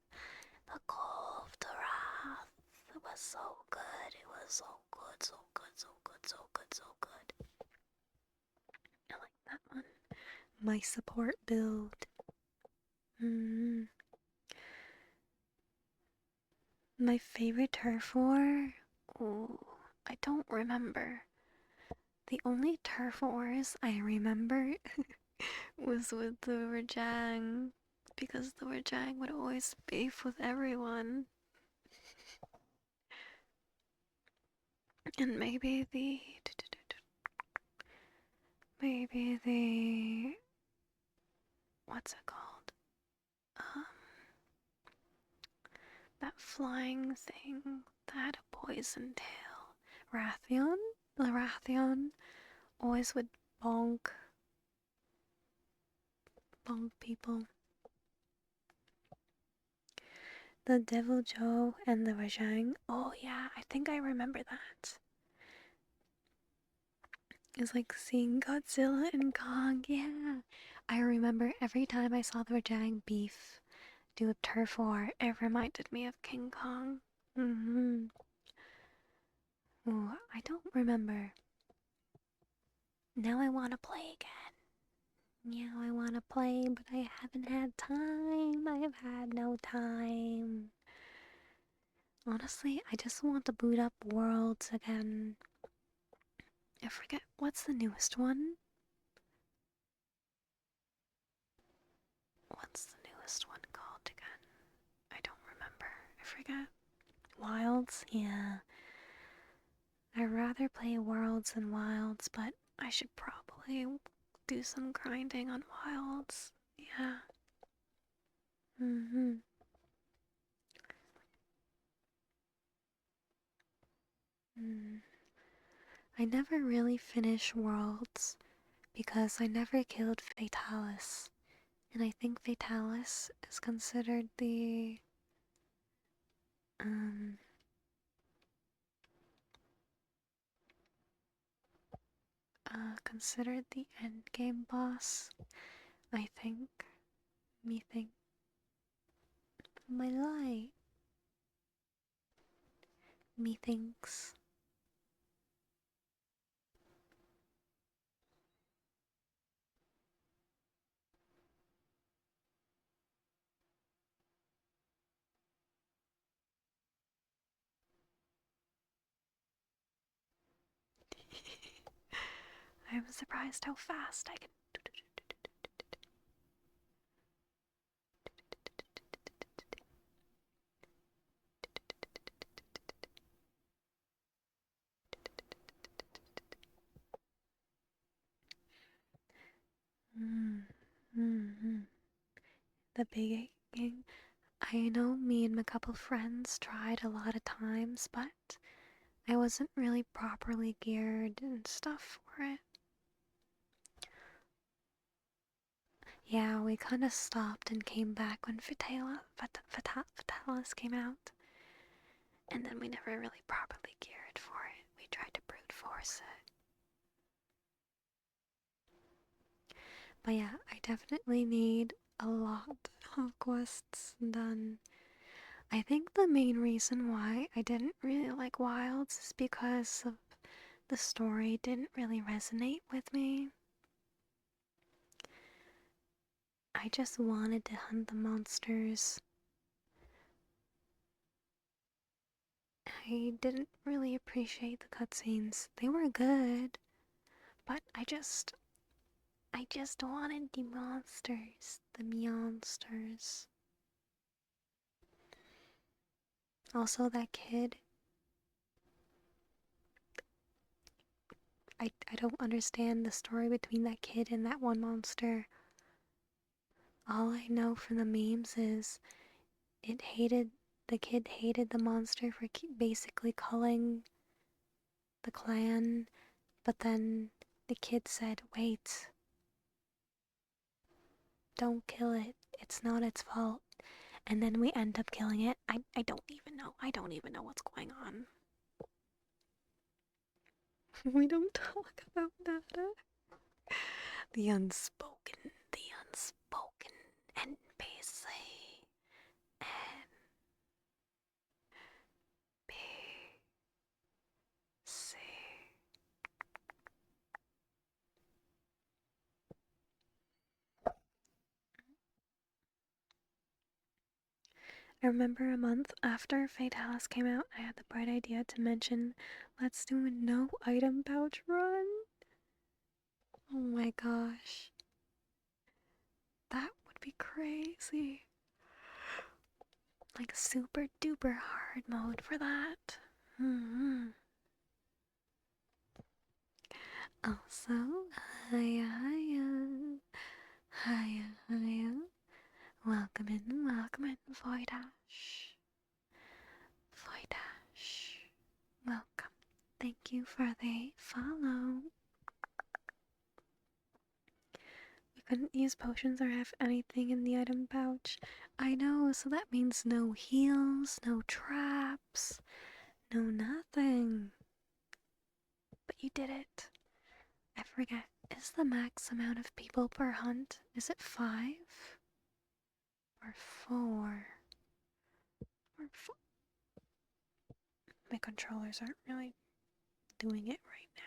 Speaker 1: The Cove Toroth. It was so good. It was so good, so good, so good, so good, so good. I like that one. My support build. My favorite turf war? Ooh, I don't remember. The only turf wars I remember was with the Rajang, because the Rajang would always beef with everyone. And maybe the what's it called? That flying thing that had a poison tail. Rathion? The Rathion always would bonk people. The Devil Joe and the Rajang. Oh yeah, I think I remember that. It's like seeing Godzilla and Kong. Yeah, I remember every time I saw the Rajang beef do a turf war, it reminded me of King Kong. Ooh, I don't remember. Now I want to play again. Now I want to play, but I haven't had time. I have had no time. Honestly, I just want to boot up Worlds again. I forget, what's the newest one? What's the newest one called again? I don't remember. I forget. Wilds? Yeah. I'd rather play Worlds than Wilds, but I should probably do some grinding on Wilds. Yeah. I never really finished Worlds because I never killed Fatalis. And I think Fatalis is um considered the end game boss. I think. Me think. My light. Methinks. I'm surprised how fast I can. The big aching. I know me and my couple friends tried a lot of times, but I wasn't really properly geared and stuff for it. Yeah, we kind of stopped and came back when Fatalis came out. And then we never really properly geared for it. We tried to brute force it. But yeah, I definitely need a lot of quests done. I think the main reason why I didn't really like Wilds is because of the story didn't really resonate with me. I just wanted to hunt the monsters. I didn't really appreciate the cutscenes. They were good, but I just wanted the monsters. The monsters. Also, that kid. I don't understand the story between that kid and that one monster. All I know from the memes is the kid hated the monster for basically culling the clan, but then the kid said, wait, don't kill it. It's not its fault. And then we end up killing it. I don't even know. I don't even know what's going on. We don't talk about that. The unspoken, NPC. NPC. I remember a month after Fatalis came out, I had the bright idea to mention, let's do a no item pouch run. Oh my gosh. That would be crazy. Like super duper hard mode for that. Also, Haiya. Welcome in, Voidash. Welcome. Thank you for the follow. We couldn't use potions or have anything in the item pouch. I know, so that means no heals, no traps, no nothing. But you did it. I forget, is the max amount of people per hunt? Is it 5? Or 4? Or 4? My controllers aren't really doing it right now.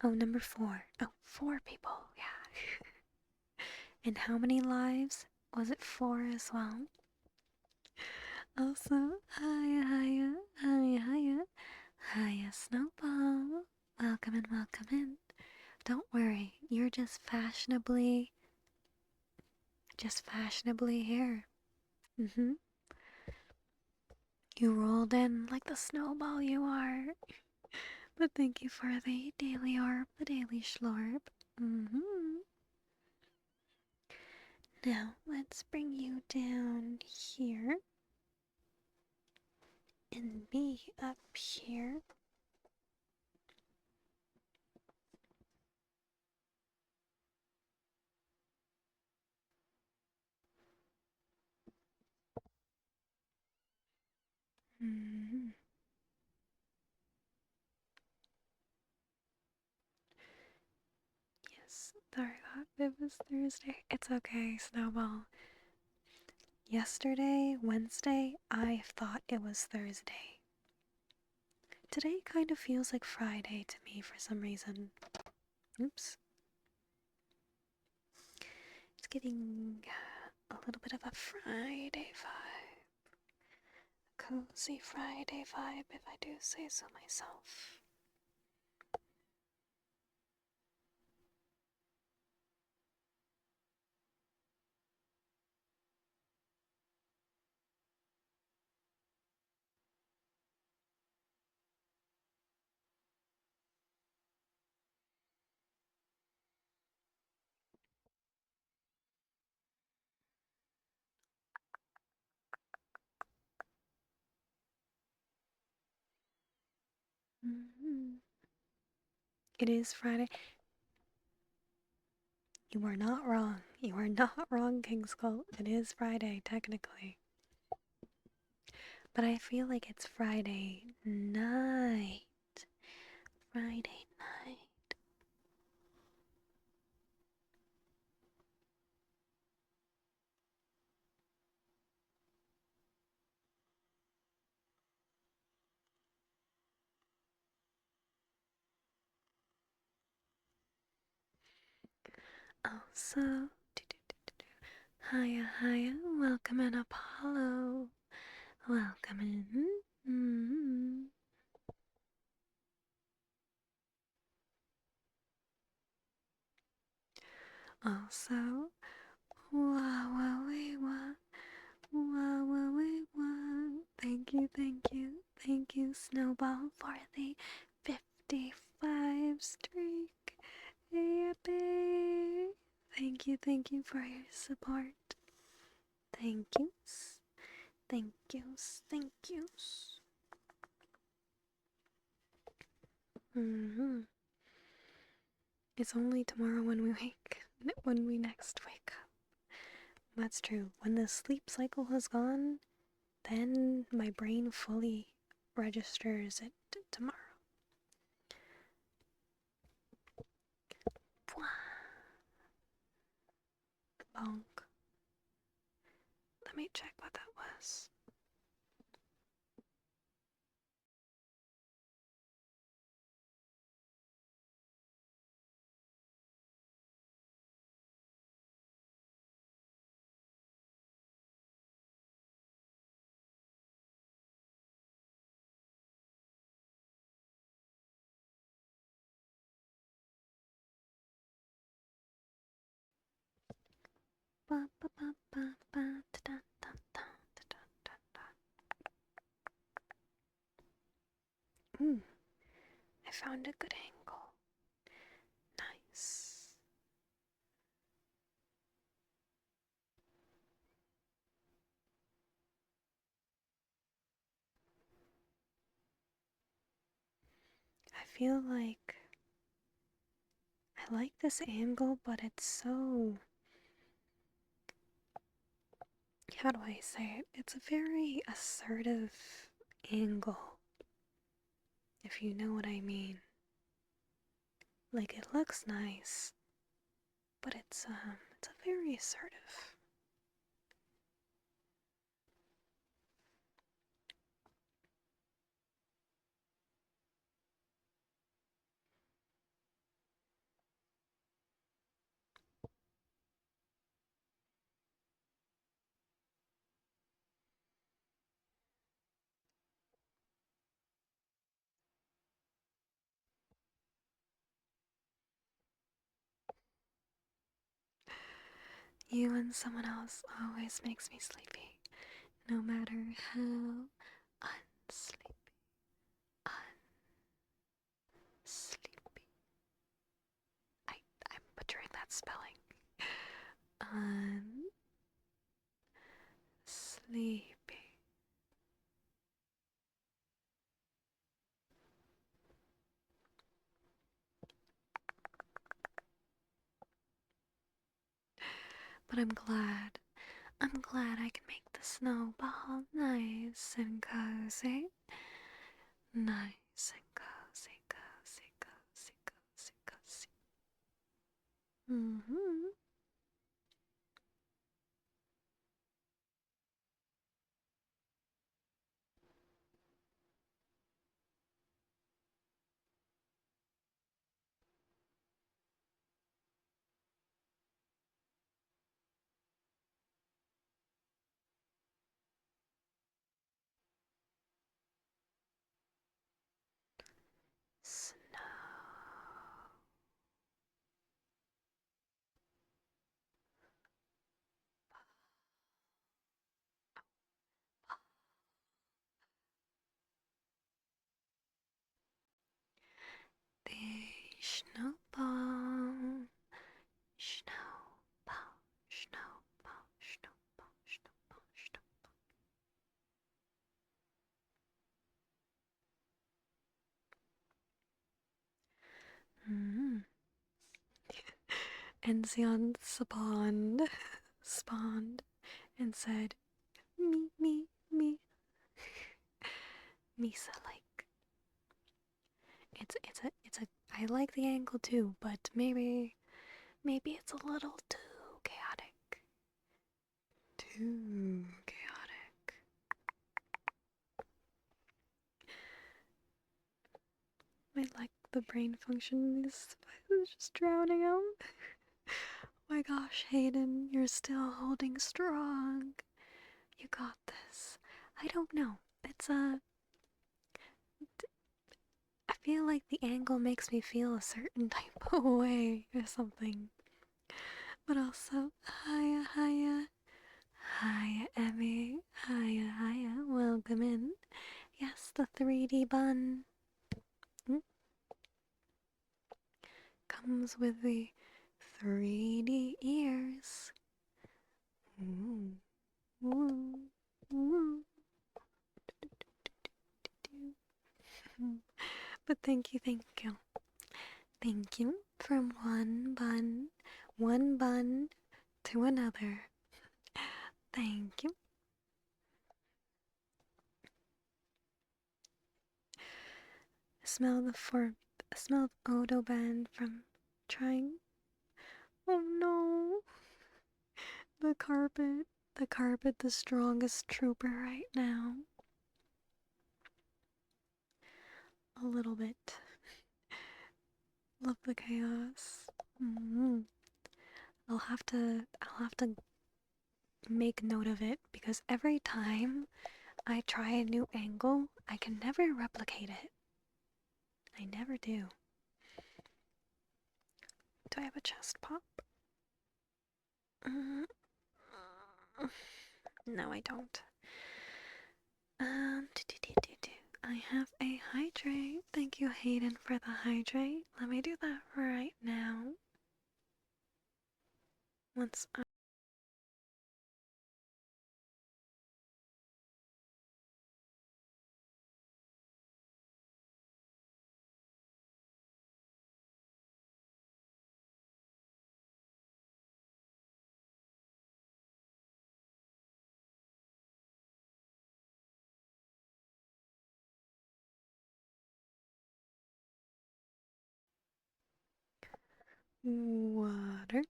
Speaker 1: Oh, number 4. Oh, 4 people, yeah. And how many lives? Was it 4 as well? Also, Haiya. Haiya Snowball. Welcome in. Don't worry, you're just fashionably here. You rolled in like the snowball you are. But thank you for the daily orb, the daily schlorb. Now, let's bring you down here. And me up here. Yes, sorry, I thought it was Thursday. It's okay, Snowball. Yesterday, Wednesday, I thought it was Thursday. Today kind of feels like Friday to me for some reason. Oops. It's getting a little bit of a Friday vibe. A cozy Friday vibe, if I do say so myself. It is Friday. You are not wrong. You are not wrong, King Skull. It is Friday, technically. But I feel like it's Friday night. Friday night. Also, Haiya, welcome in Apollo. Welcome in. Also, thank you, Snowball, for the 55 streak. Yippee! thank you for your support. Thank yous. Thank yous. Thank yous. It's only tomorrow when we next wake up. That's true. When the sleep cycle has gone, then my brain fully registers it tomorrow. Bonk. Let me check what that was. Ooh, I found a good angle. Nice. I feel like I like this angle, but it's so... How do I say it? It's a very assertive angle, if you know what I mean. Like, it looks nice, but it's a very assertive. You and someone else always makes me sleepy, no matter how unsleepy. Unsleepy. I'm butchering that spelling. Unsleepy. But I'm glad I can make the snowball nice and cozy. Nice and cozy, cozy, cozy, cozy, cozy. Snow. The snowball. Snowball. Snowball. Snowball. Snowball. Snowball. And Xion spawned and said, me. Misa, like, I like the angle too, but maybe it's a little too chaotic. Too chaotic. I like the brain function is just drowning out. Oh my gosh, Hayden, you're still holding strong. You got this. I don't know. I feel like the angle makes me feel a certain type of way or something. But also, Haiya. Hi, Emmy. Hiya. Welcome in. Yes, the 3D bun comes with the 3D ears. Ooh. Ooh. Ooh. But thank you, thank you. Thank you from one bun to another. Thank you. Smell smell of Odoban from trying. Oh no. The carpet, the strongest trooper right now. A little bit. Love the chaos. I'll have to make note of it because every time I try a new angle, I can never replicate it. I never do. Do I have a chest pop? No, I don't. I have a hydrate. Thank you, Hayden, for the hydrate. Let me do that right now. Once I water.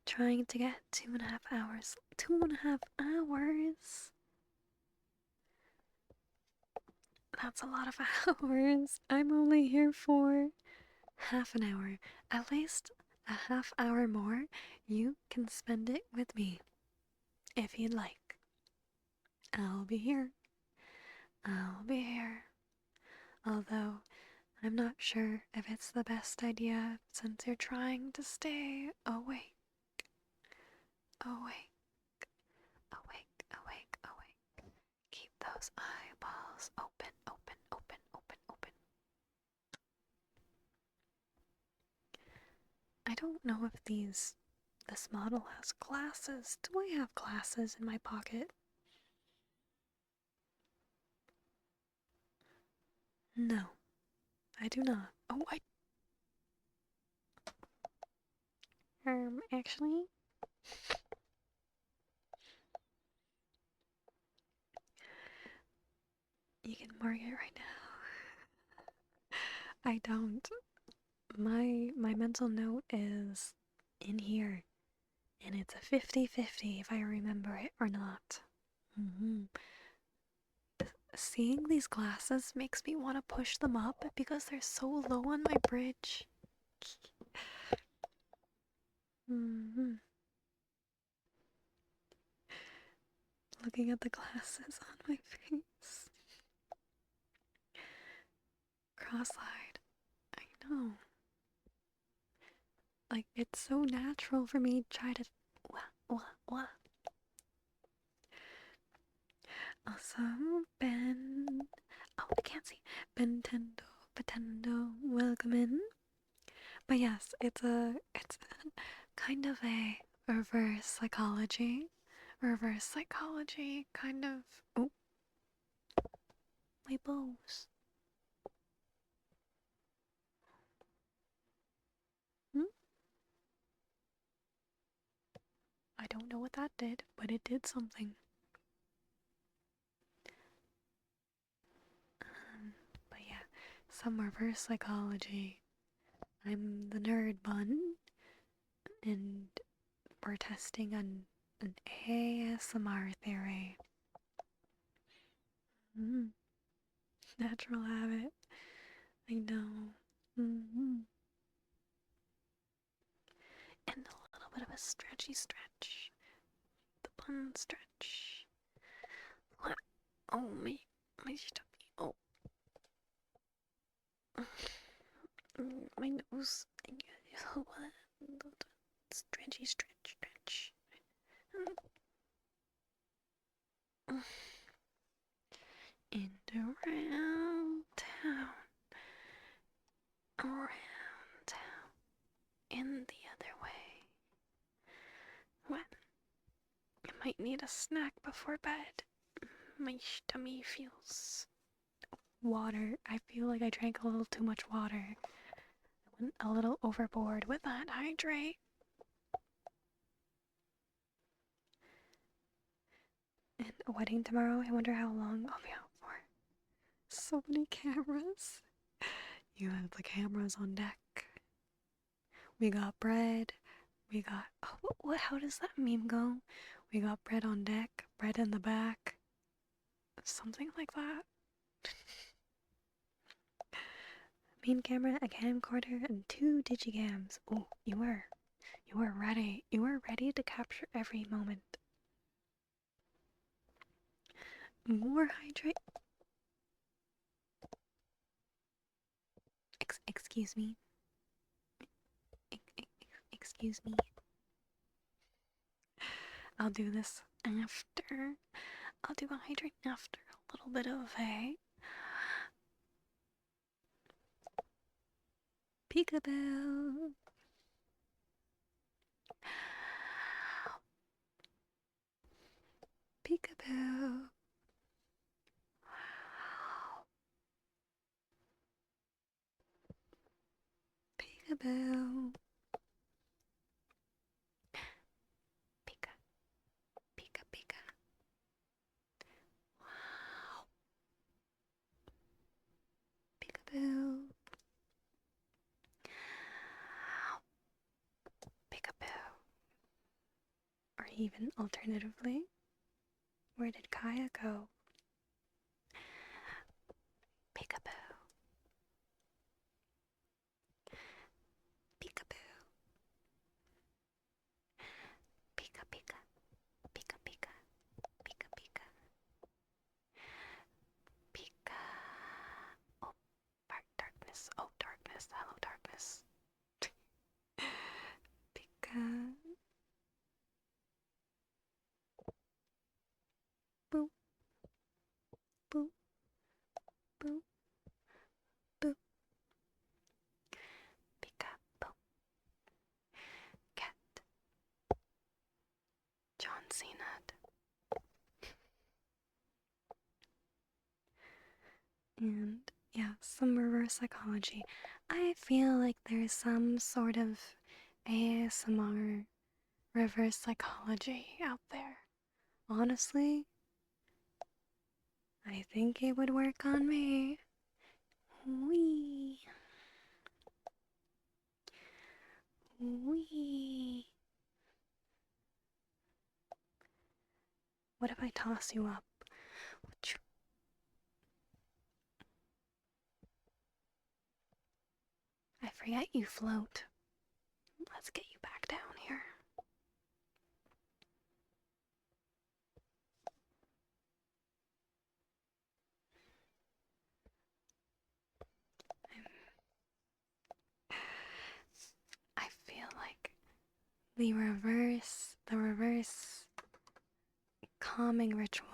Speaker 1: Trying to get 2.5 hours. 2.5 hours? That's a lot of hours. I'm only here for half an hour. At least a half hour more. You can spend it with me. If you'd like. I'll be here. I'll be here. Although, I'm not sure if it's the best idea since you're trying to stay awake. Awake. Awake, awake, awake. Keep those eyeballs open, open, open, open, open. I don't know if this model has glasses. Do I have glasses in my pocket? No, I do not. Oh, actually, you can mark it right now. I don't. My mental note is in here, and it's a 50-50 if I remember it or not. Seeing these glasses makes me want to push them up because they're so low on my bridge. Looking at the glasses on my face. Cross-eyed. I know. Like, it's so natural for me to try to... Wah. Also, Ben... Oh, I can't see. Betendo, welcome in. But yes, it's kind of a reverse psychology. Kind of... Oh. My bows. I don't know what that did, but it did something. But yeah, some reverse psychology. I'm the nerd bun, and we're testing an ASMR theory. Natural habit. I know. And a little bit of a stretchy stretch. The bun stretch. Oh, my stomach. Oh. My nose. Stretchy stretch. And around town. in the other way. What? I might need a snack before bed. My tummy feels... Water. I feel like I drank a little too much water. I went a little overboard with that hydrate. And a wedding tomorrow. I wonder how long I'll be out for. So many cameras. You have the cameras on deck. We got bread. We got... Oh, what? How does that meme go? We got bread on deck, bread in the back. Something like that. Main camera, a camcorder, and 2 digicams. Oh, you were ready. You were ready to capture every moment. More hydrate. Excuse me. Excuse me. I'll do this after. I'll do a hydrate after a little bit of a peekaboo. Peekaboo. Peekaboo. Pika. Pika pika. Wow. Peekaboo. Peekaboo. Or even alternatively, where did Kaiya go? Peekaboo. Peekaboo. Pika pika. Pika pika. Pika pika. Pika. Oh, darkness. Oh, darkness. Hello, darkness. Pika. Boop. Boop. Boop. Boop. Pika. Boop. Cat. John Cena. And yeah, some reverse psychology. I feel like there's some sort of ASMR reverse psychology out there. Honestly, I think it would work on me. Wee. Wee. What if I toss you up? I forget you float. Let's get you back down here. I feel like the reverse calming ritual.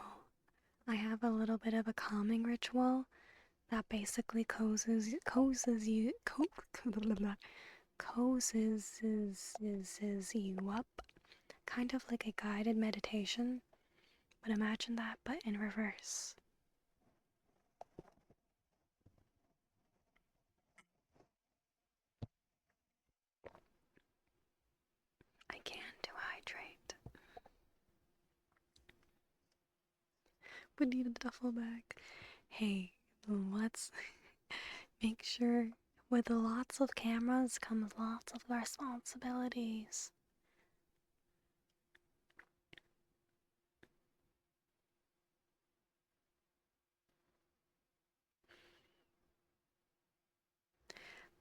Speaker 1: I have a little bit of a calming ritual that basically cozies you up, kind of like a guided meditation. But imagine that, but in reverse. I can't dehydrate. We need a duffel bag. Hey, let's make sure with lots of cameras comes lots of responsibilities.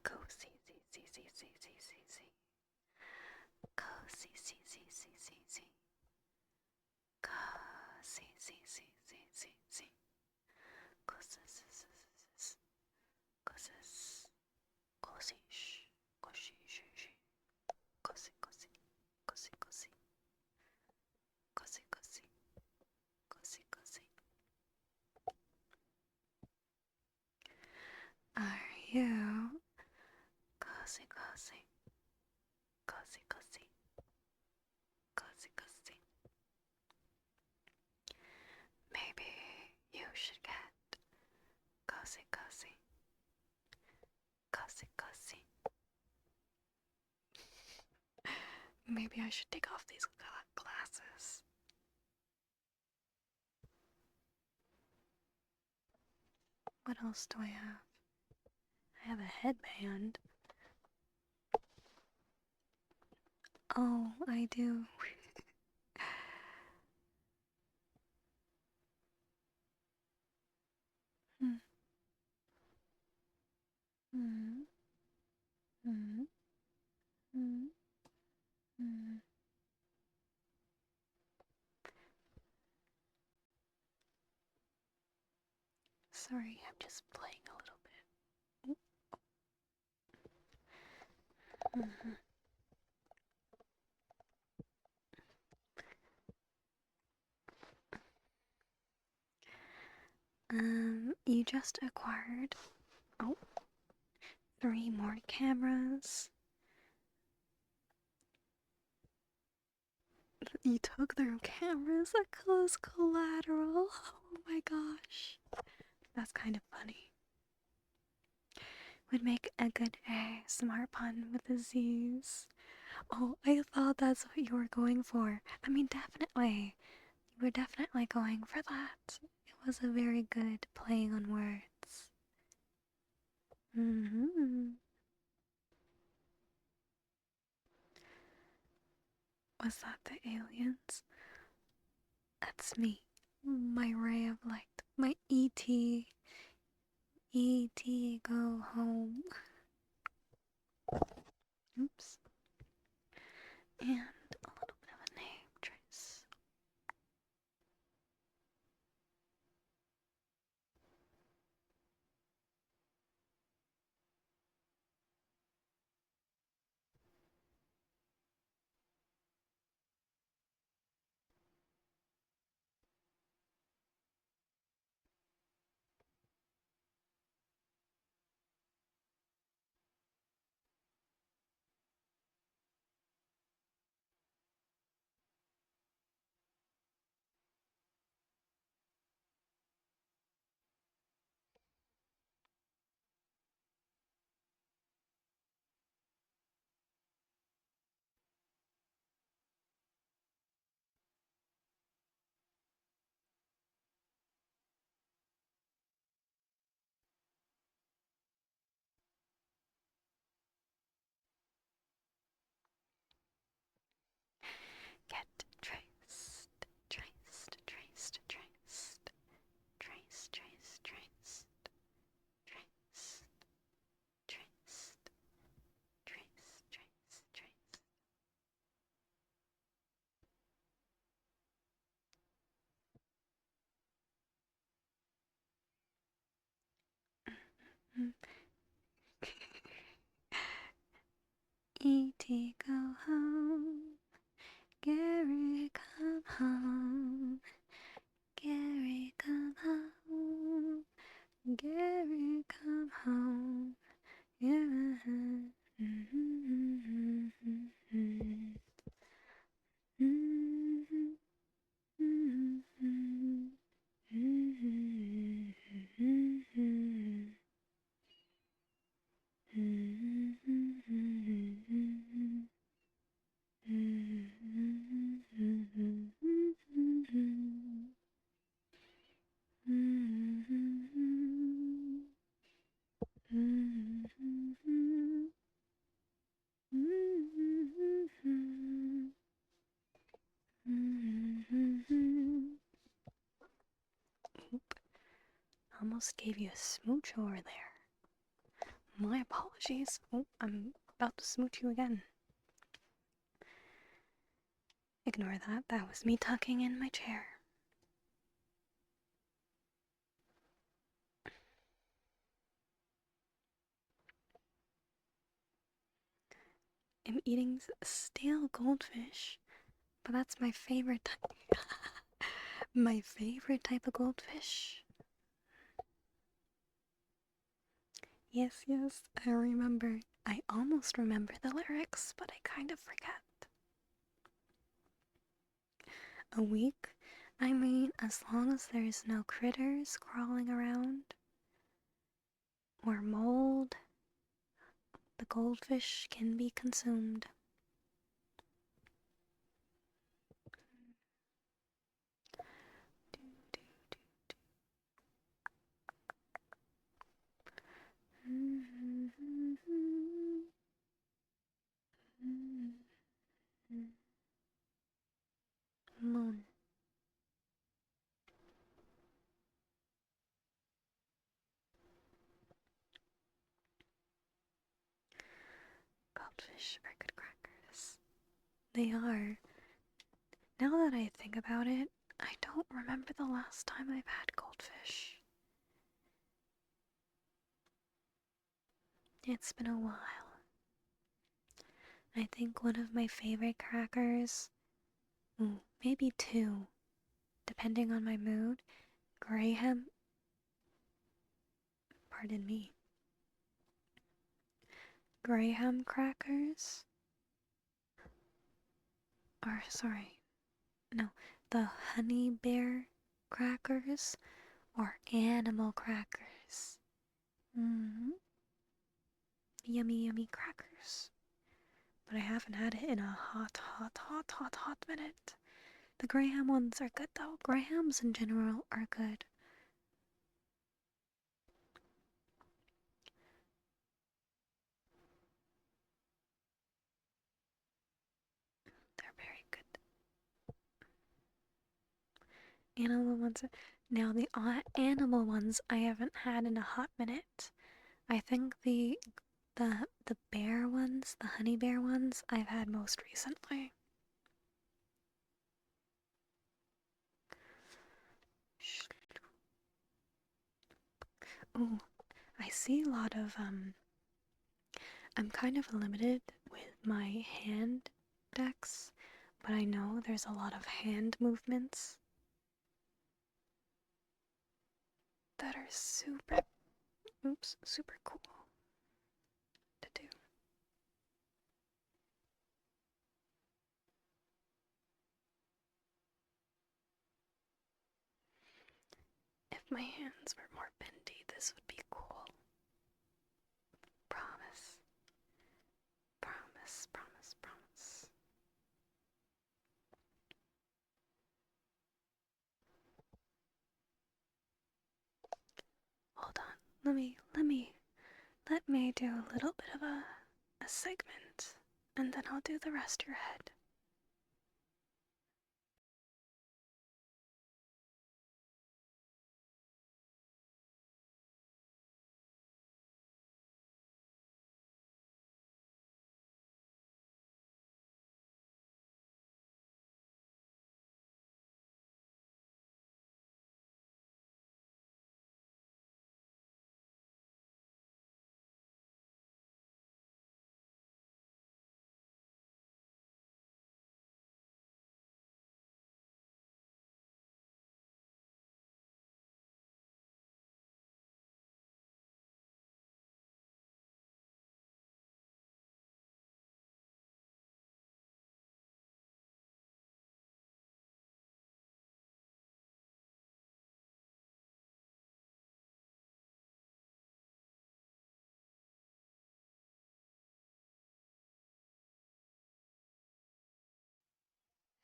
Speaker 1: Go see. Go see. Go see. Are you cozy? Cozy, cozy. Cozy, cozy. Maybe you should get cozy, cozy. Cozy, cozy. Maybe I should take off these glasses. What else do I have? I have a headband. Oh, I do. Hmm. Hmm. Hmm. Hmm. Hmm. Sorry, I'm just playing a little bit. Mhm. You just acquired, oh, 3 more cameras. You took their cameras at close collateral. Oh my gosh. That's kind of funny. Would make a good ASMR pun with the Z's. Oh, I thought that's what you were going for. I mean, definitely. You were definitely going for that. It was a very good playing on words. Hmm. Was that the aliens? That's me. My ray of light. My E.T. E.T. go home. Oops. And a little bit of a name trace. Get traced. Traced. Traced. Traced. Trace. Trace. Trace. Trace. Trace. Trace. Trace. Trace. E.T. go home. Gary come home. Gary come home. Gary come home. Yeah. Almost gave you a smooch over there. My apologies. Oh, I'm about to smooch you again. Ignore that. That was me tucking in my chair. I'm eating stale goldfish, but that's my favorite my favorite type of goldfish. Yes, yes, I remember. I almost remember the lyrics, but I kind of forget. A week? I mean, as long as there's no critters crawling around or mold, the goldfish can be consumed. Moon. Goldfish are good crackers. They are. Now that I think about it, I don't remember the last time I've had goldfish. It's been a while. I think one of my favorite crackers, maybe two, depending on my mood, Graham, pardon me, Graham crackers, or sorry, no, the honey bear crackers, or animal crackers. Yummy, yummy crackers. But I haven't had it in a hot minute. The Graham ones are good though. Grahams in general are good. They're very good. Animal ones. Now the animal ones I haven't had in a hot minute. I think the bear ones, the honey bear ones, I've had most recently. Ooh, I see a lot of I'm kind of limited with my hand decks, but I know there's a lot of hand movements that are super cool to do. If my hands were more bendy, this would be cool. Promise. Promise, promise, promise. Hold on. Let me do a little bit of a segment, and then I'll do the rest of your head.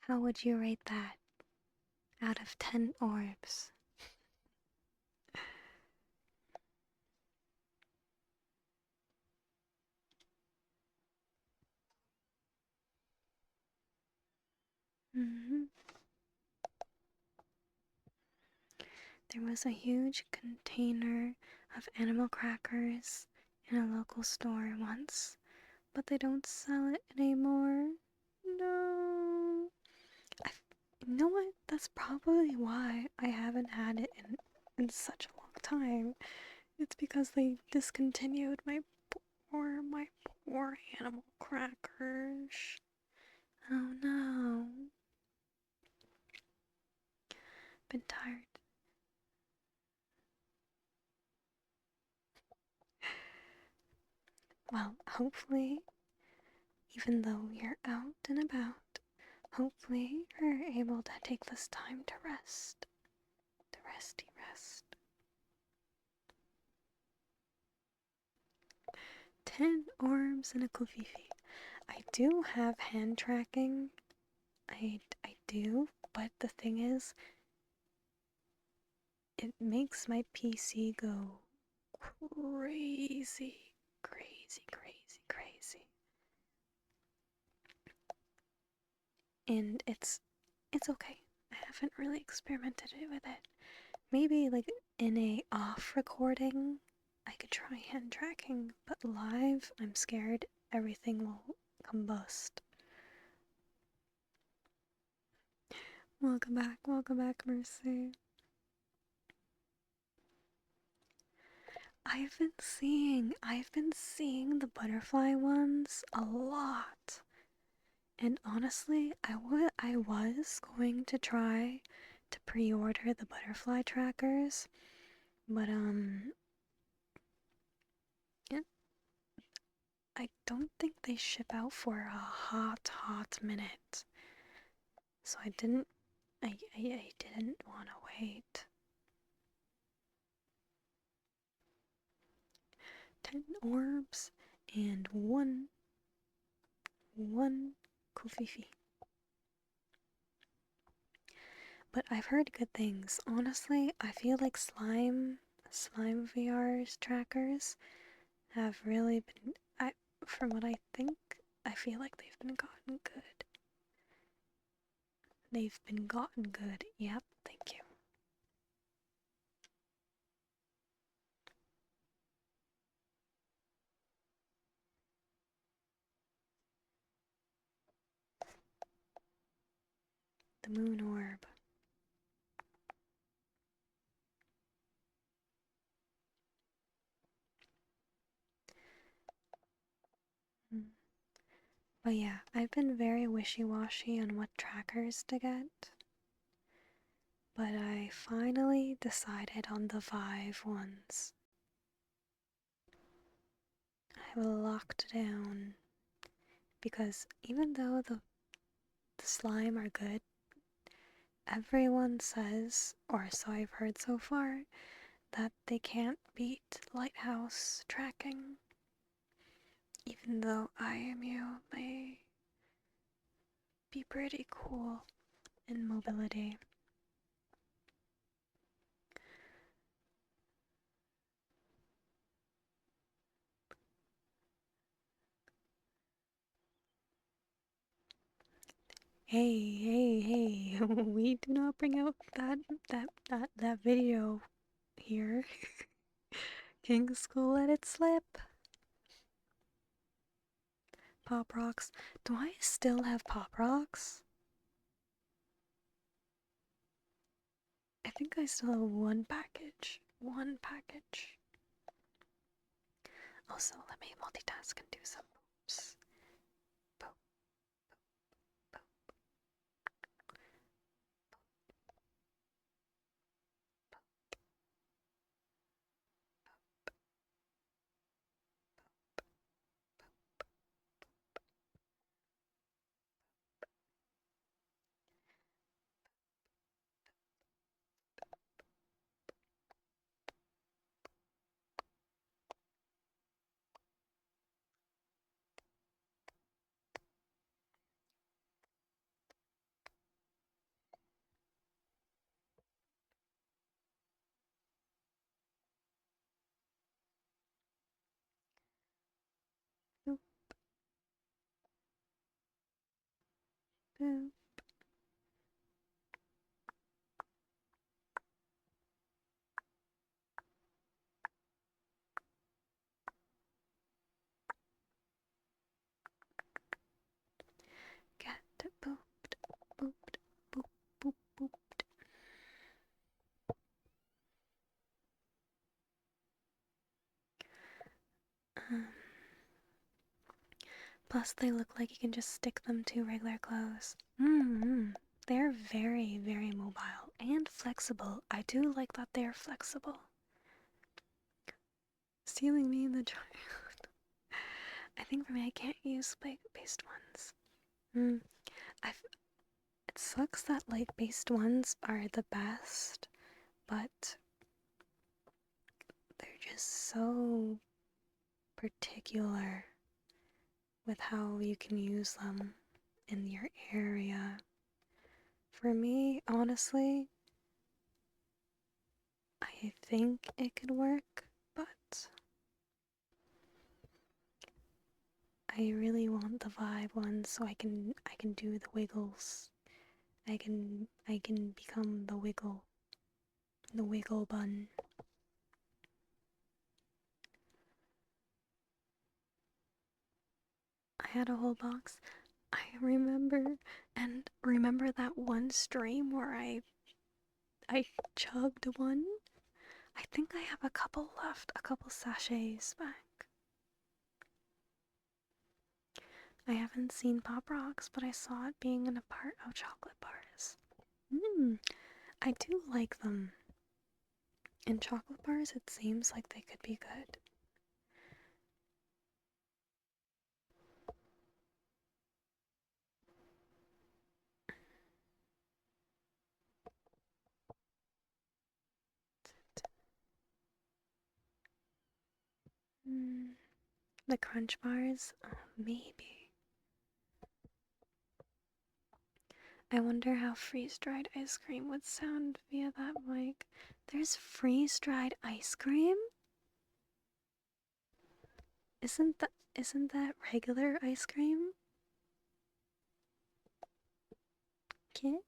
Speaker 1: How would you rate that out of 10 orbs? There was a huge container of animal crackers in a local store once, but they don't sell it anymore. No. You know what? That's probably why I haven't had it in such a long time. It's because they discontinued my poor animal crackers. Oh no. Been tired. Well, hopefully, even though you're out and about, hopefully you're able to take this time to rest. To resty rest. 10 orbs and a kofifi. I do have hand tracking. I do, but the thing is, it makes my PC go crazy, crazy, crazy, crazy. And it's okay. I haven't really experimented with it. Maybe like in a off recording, I could try hand tracking, but live, I'm scared everything will combust. Welcome back, Mercy. I've been seeing the butterfly ones a lot. And honestly, I was going to try to pre-order the butterfly trackers, but I don't think they ship out for a hot minute. So I didn't want to wait. 10 orbs and one kufifi. But I've heard good things. Honestly, I feel like slime VR's trackers have really been, from what I think, I feel like they've been gotten good. Yep, thank you. The moon orb. But yeah, I've been very wishy-washy on what trackers to get. But I finally decided on the Vive ones. I locked down because even though the slime are good, everyone says, or so I've heard so far, that they can't beat lighthouse tracking. Even though IMU may be pretty cool in mobility. Hey, we do not bring out that video here. King School let it slip. Pop Rocks. Do I still have Pop Rocks? I think I still have one package. Also, let me multitask and do some poops. Poop, poop, poop, poop. Get pooped, pooped, poop, poop, pooped. Plus, they look like you can just stick them to regular clothes. They're very, very mobile and flexible. I do like that they're flexible. Stealing me in the child. I think for me, I can't use light-based ones. Mm, it sucks that light-based ones are the best, but they're just so particular with how you can use them in your area. For me, honestly, I think it could work, but I really want the vibe one so I can do the wiggles. I can become the wiggle bun. I had a whole box. I remember that one stream where I chugged one. I think I have a couple left, a couple sachets back. I haven't seen Pop Rocks, but I saw it being in a part of chocolate bars. I do like them. In chocolate bars, it seems like they could be good. The crunch bars? Maybe. I wonder how freeze-dried ice cream would sound via that mic. There's freeze-dried ice cream? Isn't that regular ice cream? Okay.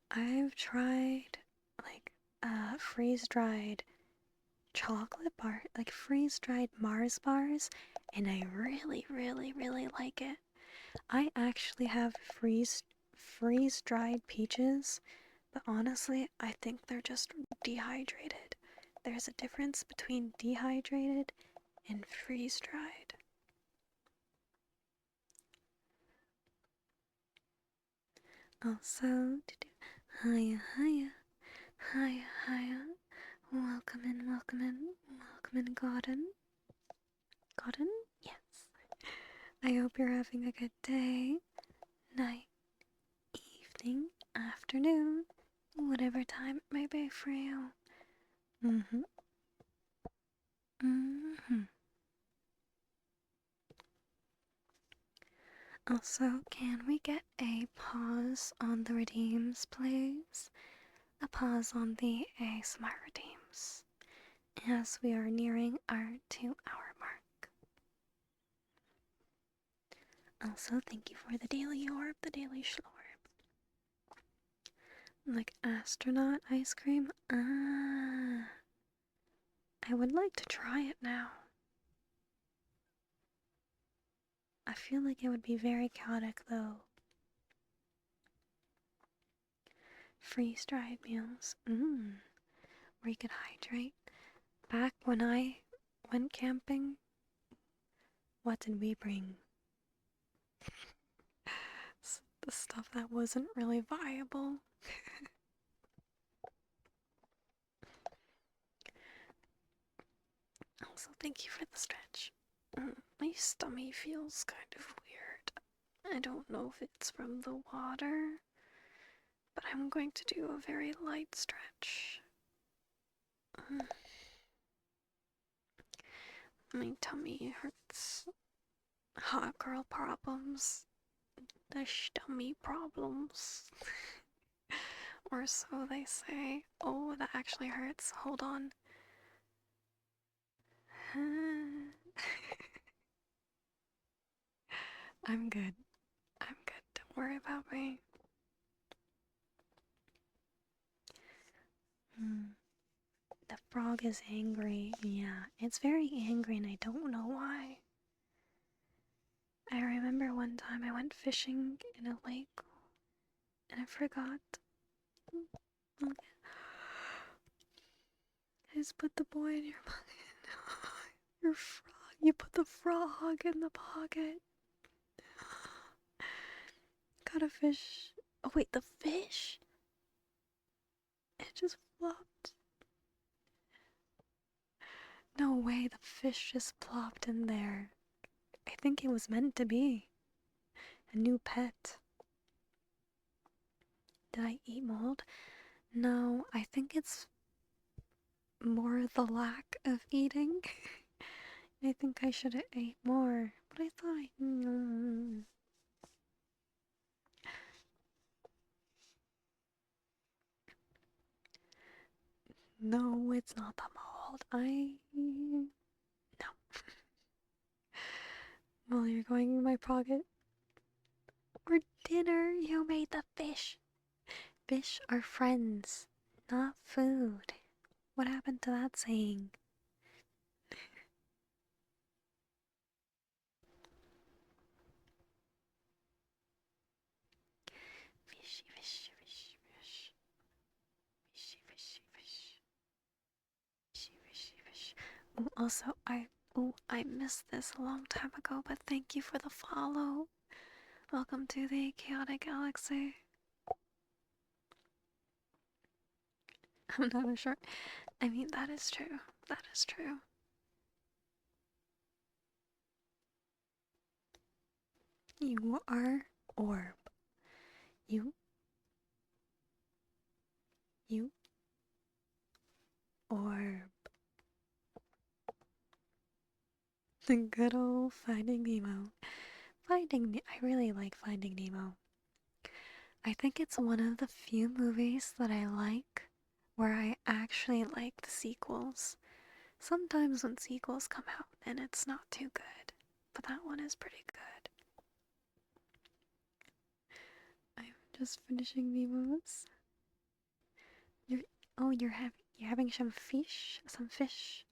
Speaker 1: I've tried like freeze-dried chocolate bar, like freeze-dried Mars bars, and I really, really, really like it. I actually have freeze-dried peaches, but honestly, I think they're just dehydrated. There's a difference between dehydrated and freeze-dried. Also, Haiya, Haiya, Haiya, Haiya. Welcome in, welcome in, welcome in, Godden. Godden? Yes. I hope you're having a good day, night, evening, afternoon, whatever time it may be for you. Also, can we get a pause on the redeems, please? A pause on the ASMR redeems, as we are nearing our 2-hour mark. Also, thank you for the daily orb, the daily schlorb. Like astronaut ice cream? I would like to try it now. I feel like it would be very chaotic though. Freeze-dried meals. Where you could hydrate. Back when I went camping, what did we bring? The stuff that wasn't really viable. Also, thank you for the stretch. My stomach feels kind of weird. I don't know if it's from the water, but I'm going to do a very light stretch. My tummy hurts. Hot girl problems. The stomach problems. Or so they say. Oh, that actually hurts. Hold on. I'm good. I'm good. Don't worry about me. The frog is angry. Yeah, it's very angry and I don't know why. I remember one time I went fishing in a lake and I forgot. I just put the boy in your pocket. Your frog. You put the frog in the pocket. Got a fish. Oh wait, the fish? It just flopped. No way, the fish just plopped in there. I think it was meant to be a new pet. Did I eat mold? No, I think it's more the lack of eating. I think I should have ate more, but I thought no, it's not the mold. No. Well, you're going in my pocket. For dinner, you made the fish. Fish are friends, not food. What happened to that saying? Fishy, fishy, fishy, fish. Fishy, fishy, fish. Fishy, fishy, fish. Ooh, also, I missed this a long time ago, but thank you for the follow. Welcome to the chaotic galaxy. I'm not sure. I mean, that is true. That is true. You are orb. You orb. The good old Finding Nemo. I really like Finding Nemo. I think it's one of the few movies that I like where I actually like the sequels. Sometimes when sequels come out and it's not too good, but that one is pretty good. I'm just finishing Nemo's. You're having some fish? Some fish?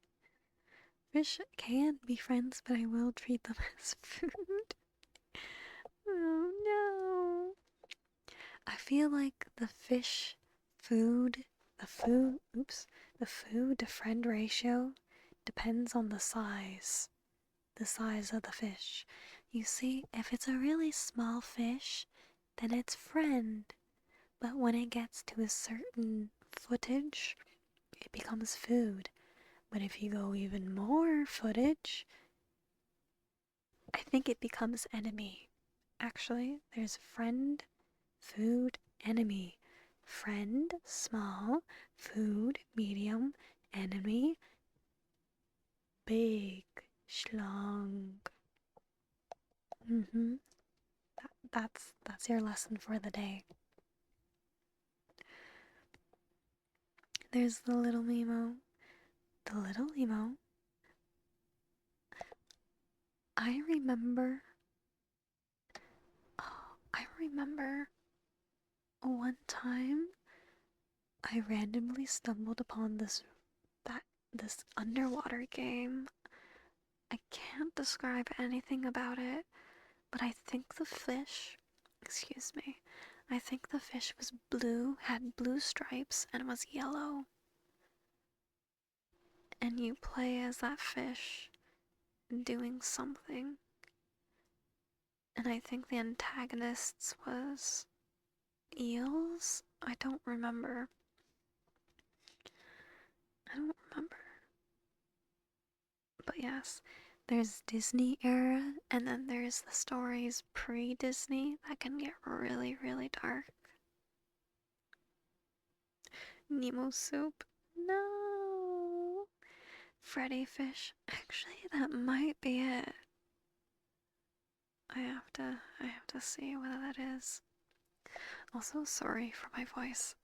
Speaker 1: Fish can be friends, but I will treat them as food. Oh no. I feel like the food to friend ratio depends on the size of the fish. You see, if it's a really small fish, then it's friend. But when it gets to a certain footage, it becomes food. But if you go even more footage, I think it becomes enemy. Actually, there's friend, food, enemy. Friend, small, food, medium, enemy, big, schlong. That's your lesson for the day. There's the little Nemo. The little Nemo. I remember. Oh, I remember one time I randomly stumbled upon this underwater game. I can't describe anything about it, but I think the fish, excuse me, I think the fish was blue, had blue stripes, and was yellow. And you play as that fish doing something. And I think the antagonists was eels? I don't remember. But yes, there's Disney era, and then there's the stories pre-Disney that can get really, really dark. Nemo soup. No. Freddy fish. Actually, that might be it. I have to see whether that is. Also, sorry for my voice.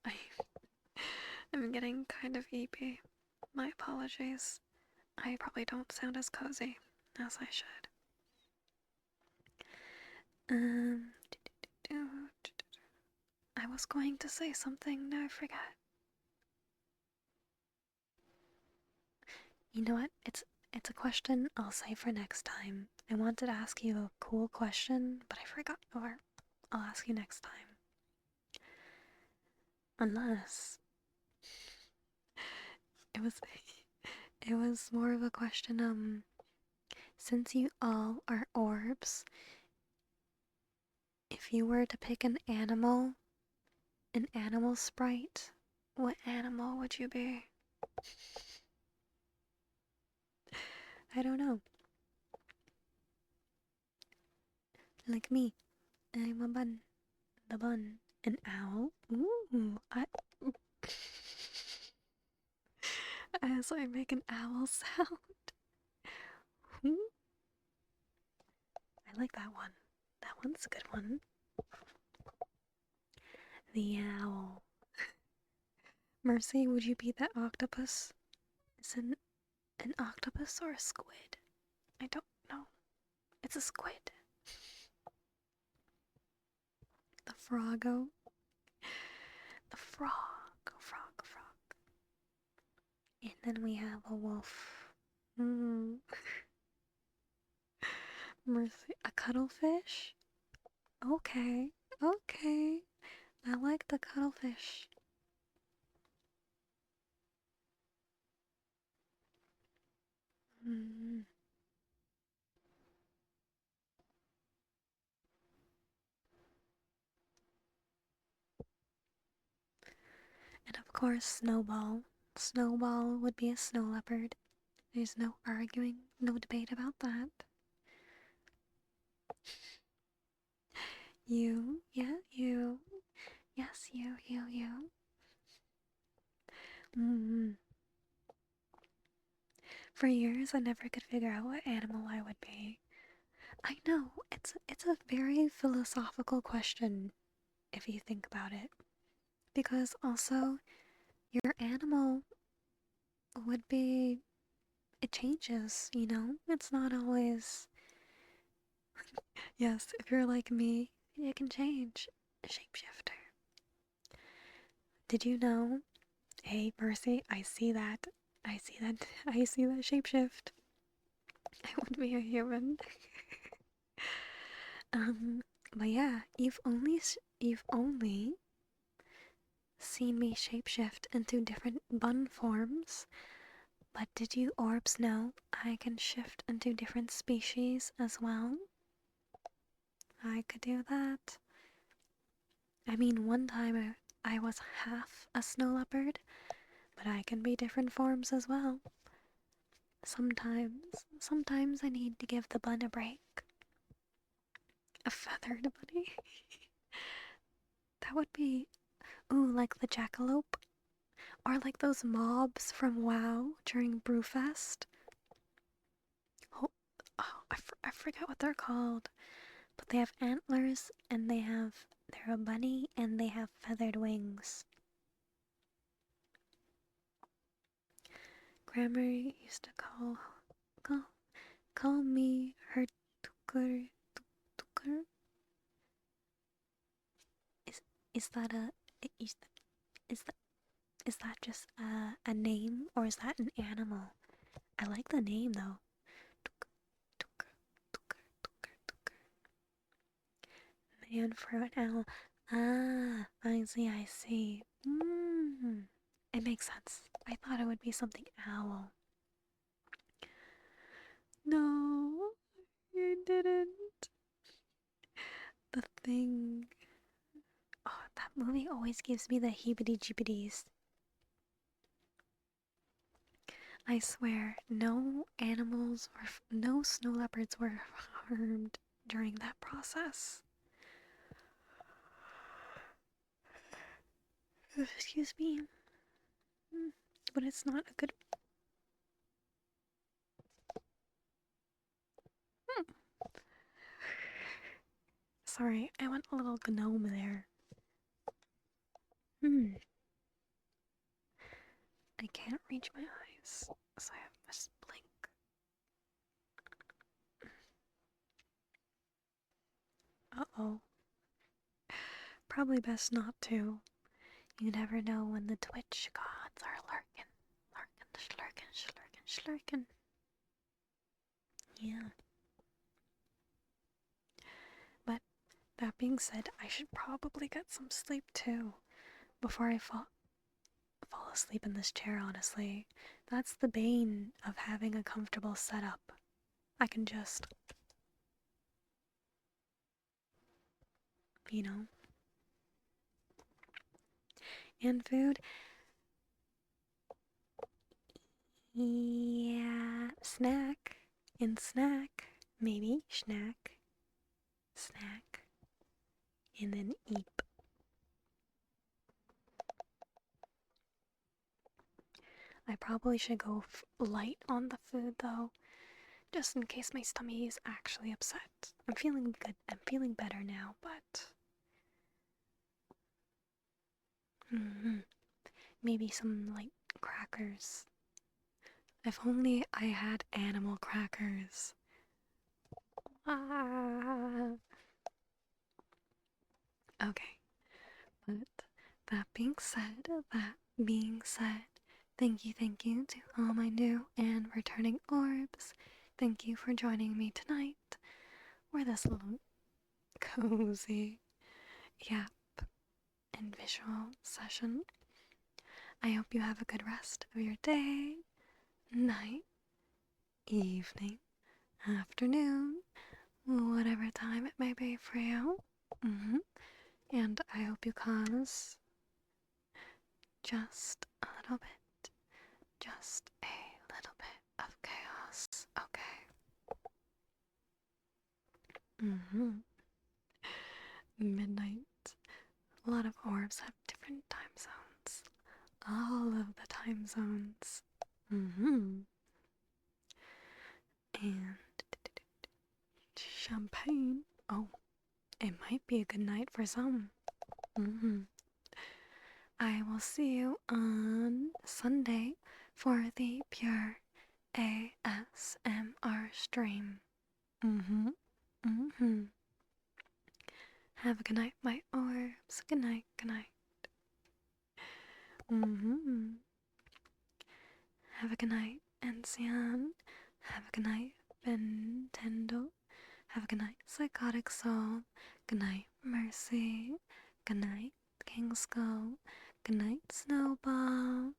Speaker 1: I'm getting kind of eepy. My apologies. I probably don't sound as cozy as I should. I was going to say something, now I forget. You know what? It's a question I'll save for next time. I wanted to ask you a cool question, but I forgot, or I'll ask you next time. Unless it was more of a question, since you all are orbs, if you were to pick an animal sprite, what animal would you be? I don't know. Like me, I'm a bun. The bun. An owl. Ooh, as I make an owl sound. I like that one. That one's a good one. The owl. Mercy, would you be that octopus? Is it an octopus or a squid? I don't know. It's a squid. The froggo. The frog. Frog, frog. And then we have a wolf. Mercy. A cuttlefish? Okay. Okay. I like the cuttlefish. Mm. And of course, Snowball. Snowball would be a snow leopard. There's no arguing, no debate about that. You, yeah, you. Yes, you. Mm. For years, I never could figure out what animal I would be. I know, it's a very philosophical question if you think about it. Because also, your animal would be, it changes, you know? It's not always, yes, if you're like me, you can change. Shapeshifter. Did you know? Hey, Mercy, I see that. I see that. I see that shapeshift. I would be a human. um, but yeah, you've only seen me shapeshift into different bun forms. But did you orbs know I can shift into different species as well? I could do that. I mean, one time I was half a snow leopard, but I can be different forms as well. Sometimes I need to give the bun a break. A feathered bunny? That would be, ooh, like the jackalope? Or like those mobs from WoW during Brewfest? Oh, I forget what they're called. But they have antlers and they're a bunny and they have feathered wings. Grandma used to call, call me her tukur, tukur. Is, is that a, is that, is that just a name or is that an animal? I like the name though. Tukur, tukur, tukur, tukur, tukur. Man for an owl. Ah, I see, I see. It makes sense. I thought it would be something owl. No, you didn't. The Thing. Oh, that movie always gives me the heebity jeebities. I swear, no animals or no snow leopards were harmed during that process. Excuse me. But it's not a good. Sorry, I went a little gnome there. I can't reach my eyes, so I have to blink. Uh-oh. Probably best not to. You never know when the Twitch gods are lurking. Lurking, slurking. Yeah. But that being said, I should probably get some sleep too. Before I fall asleep in this chair, honestly. That's the bane of having a comfortable setup. I can just, you know. And food. Yeah. Snack. and snack. Maybe snack, snack, and then eat. I probably should go light on the food though, just in case my stomach is actually upset. I'm feeling good. I'm feeling better now, but maybe some like crackers. If only I had animal crackers. Ah. Okay, but that being said, thank you to all my new and returning orbs. Thank you for joining me tonight for this little cozy yap and visual session. I hope you have a good rest of your day, night, evening, afternoon, whatever time it may be for you. And I hope you cause just a little bit of chaos, okay? Midnight. A lot of orbs have different time zones. All of the time zones. And champagne. Oh, it might be a good night for some. I will see you on Sunday for the pure ASMR stream. Have a good night, my orbs. Good night, good night. Have a good night, Ancien. Have a good night, Bentendo. Have a good night, Psychotic Soul. Good night, Mercy. Good night, King Skull. Good night, Snowball.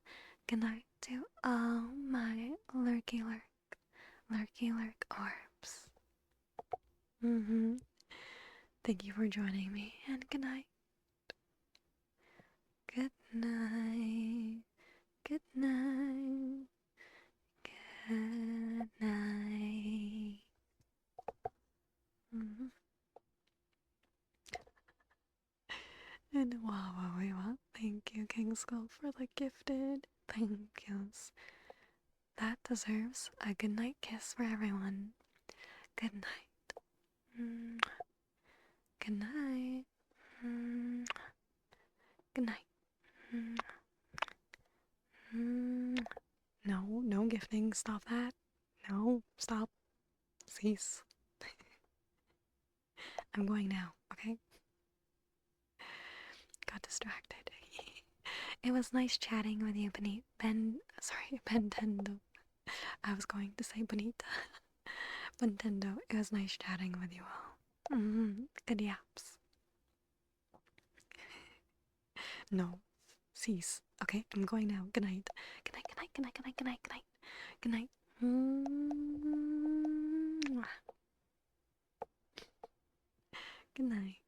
Speaker 1: Good night to all my lurky lurk orbs. Thank you for joining me, and good night. Good night. Good night. Good night. And wow. Thank you, King Skull, for the gifted. Thank yous. That deserves a good night kiss for everyone. Good night. Good night. Good night. No gifting. Stop that. No, stop. Cease. I'm going now, okay? Got distracted. It was nice chatting with you, Bentendo. I was going to say Bonita. Bentendo. It was nice chatting with you all. Good yaps. No. Cease. Okay, I'm going now. Good night. Good night, good night, good night, good night, good night, good night. Good night. Good night.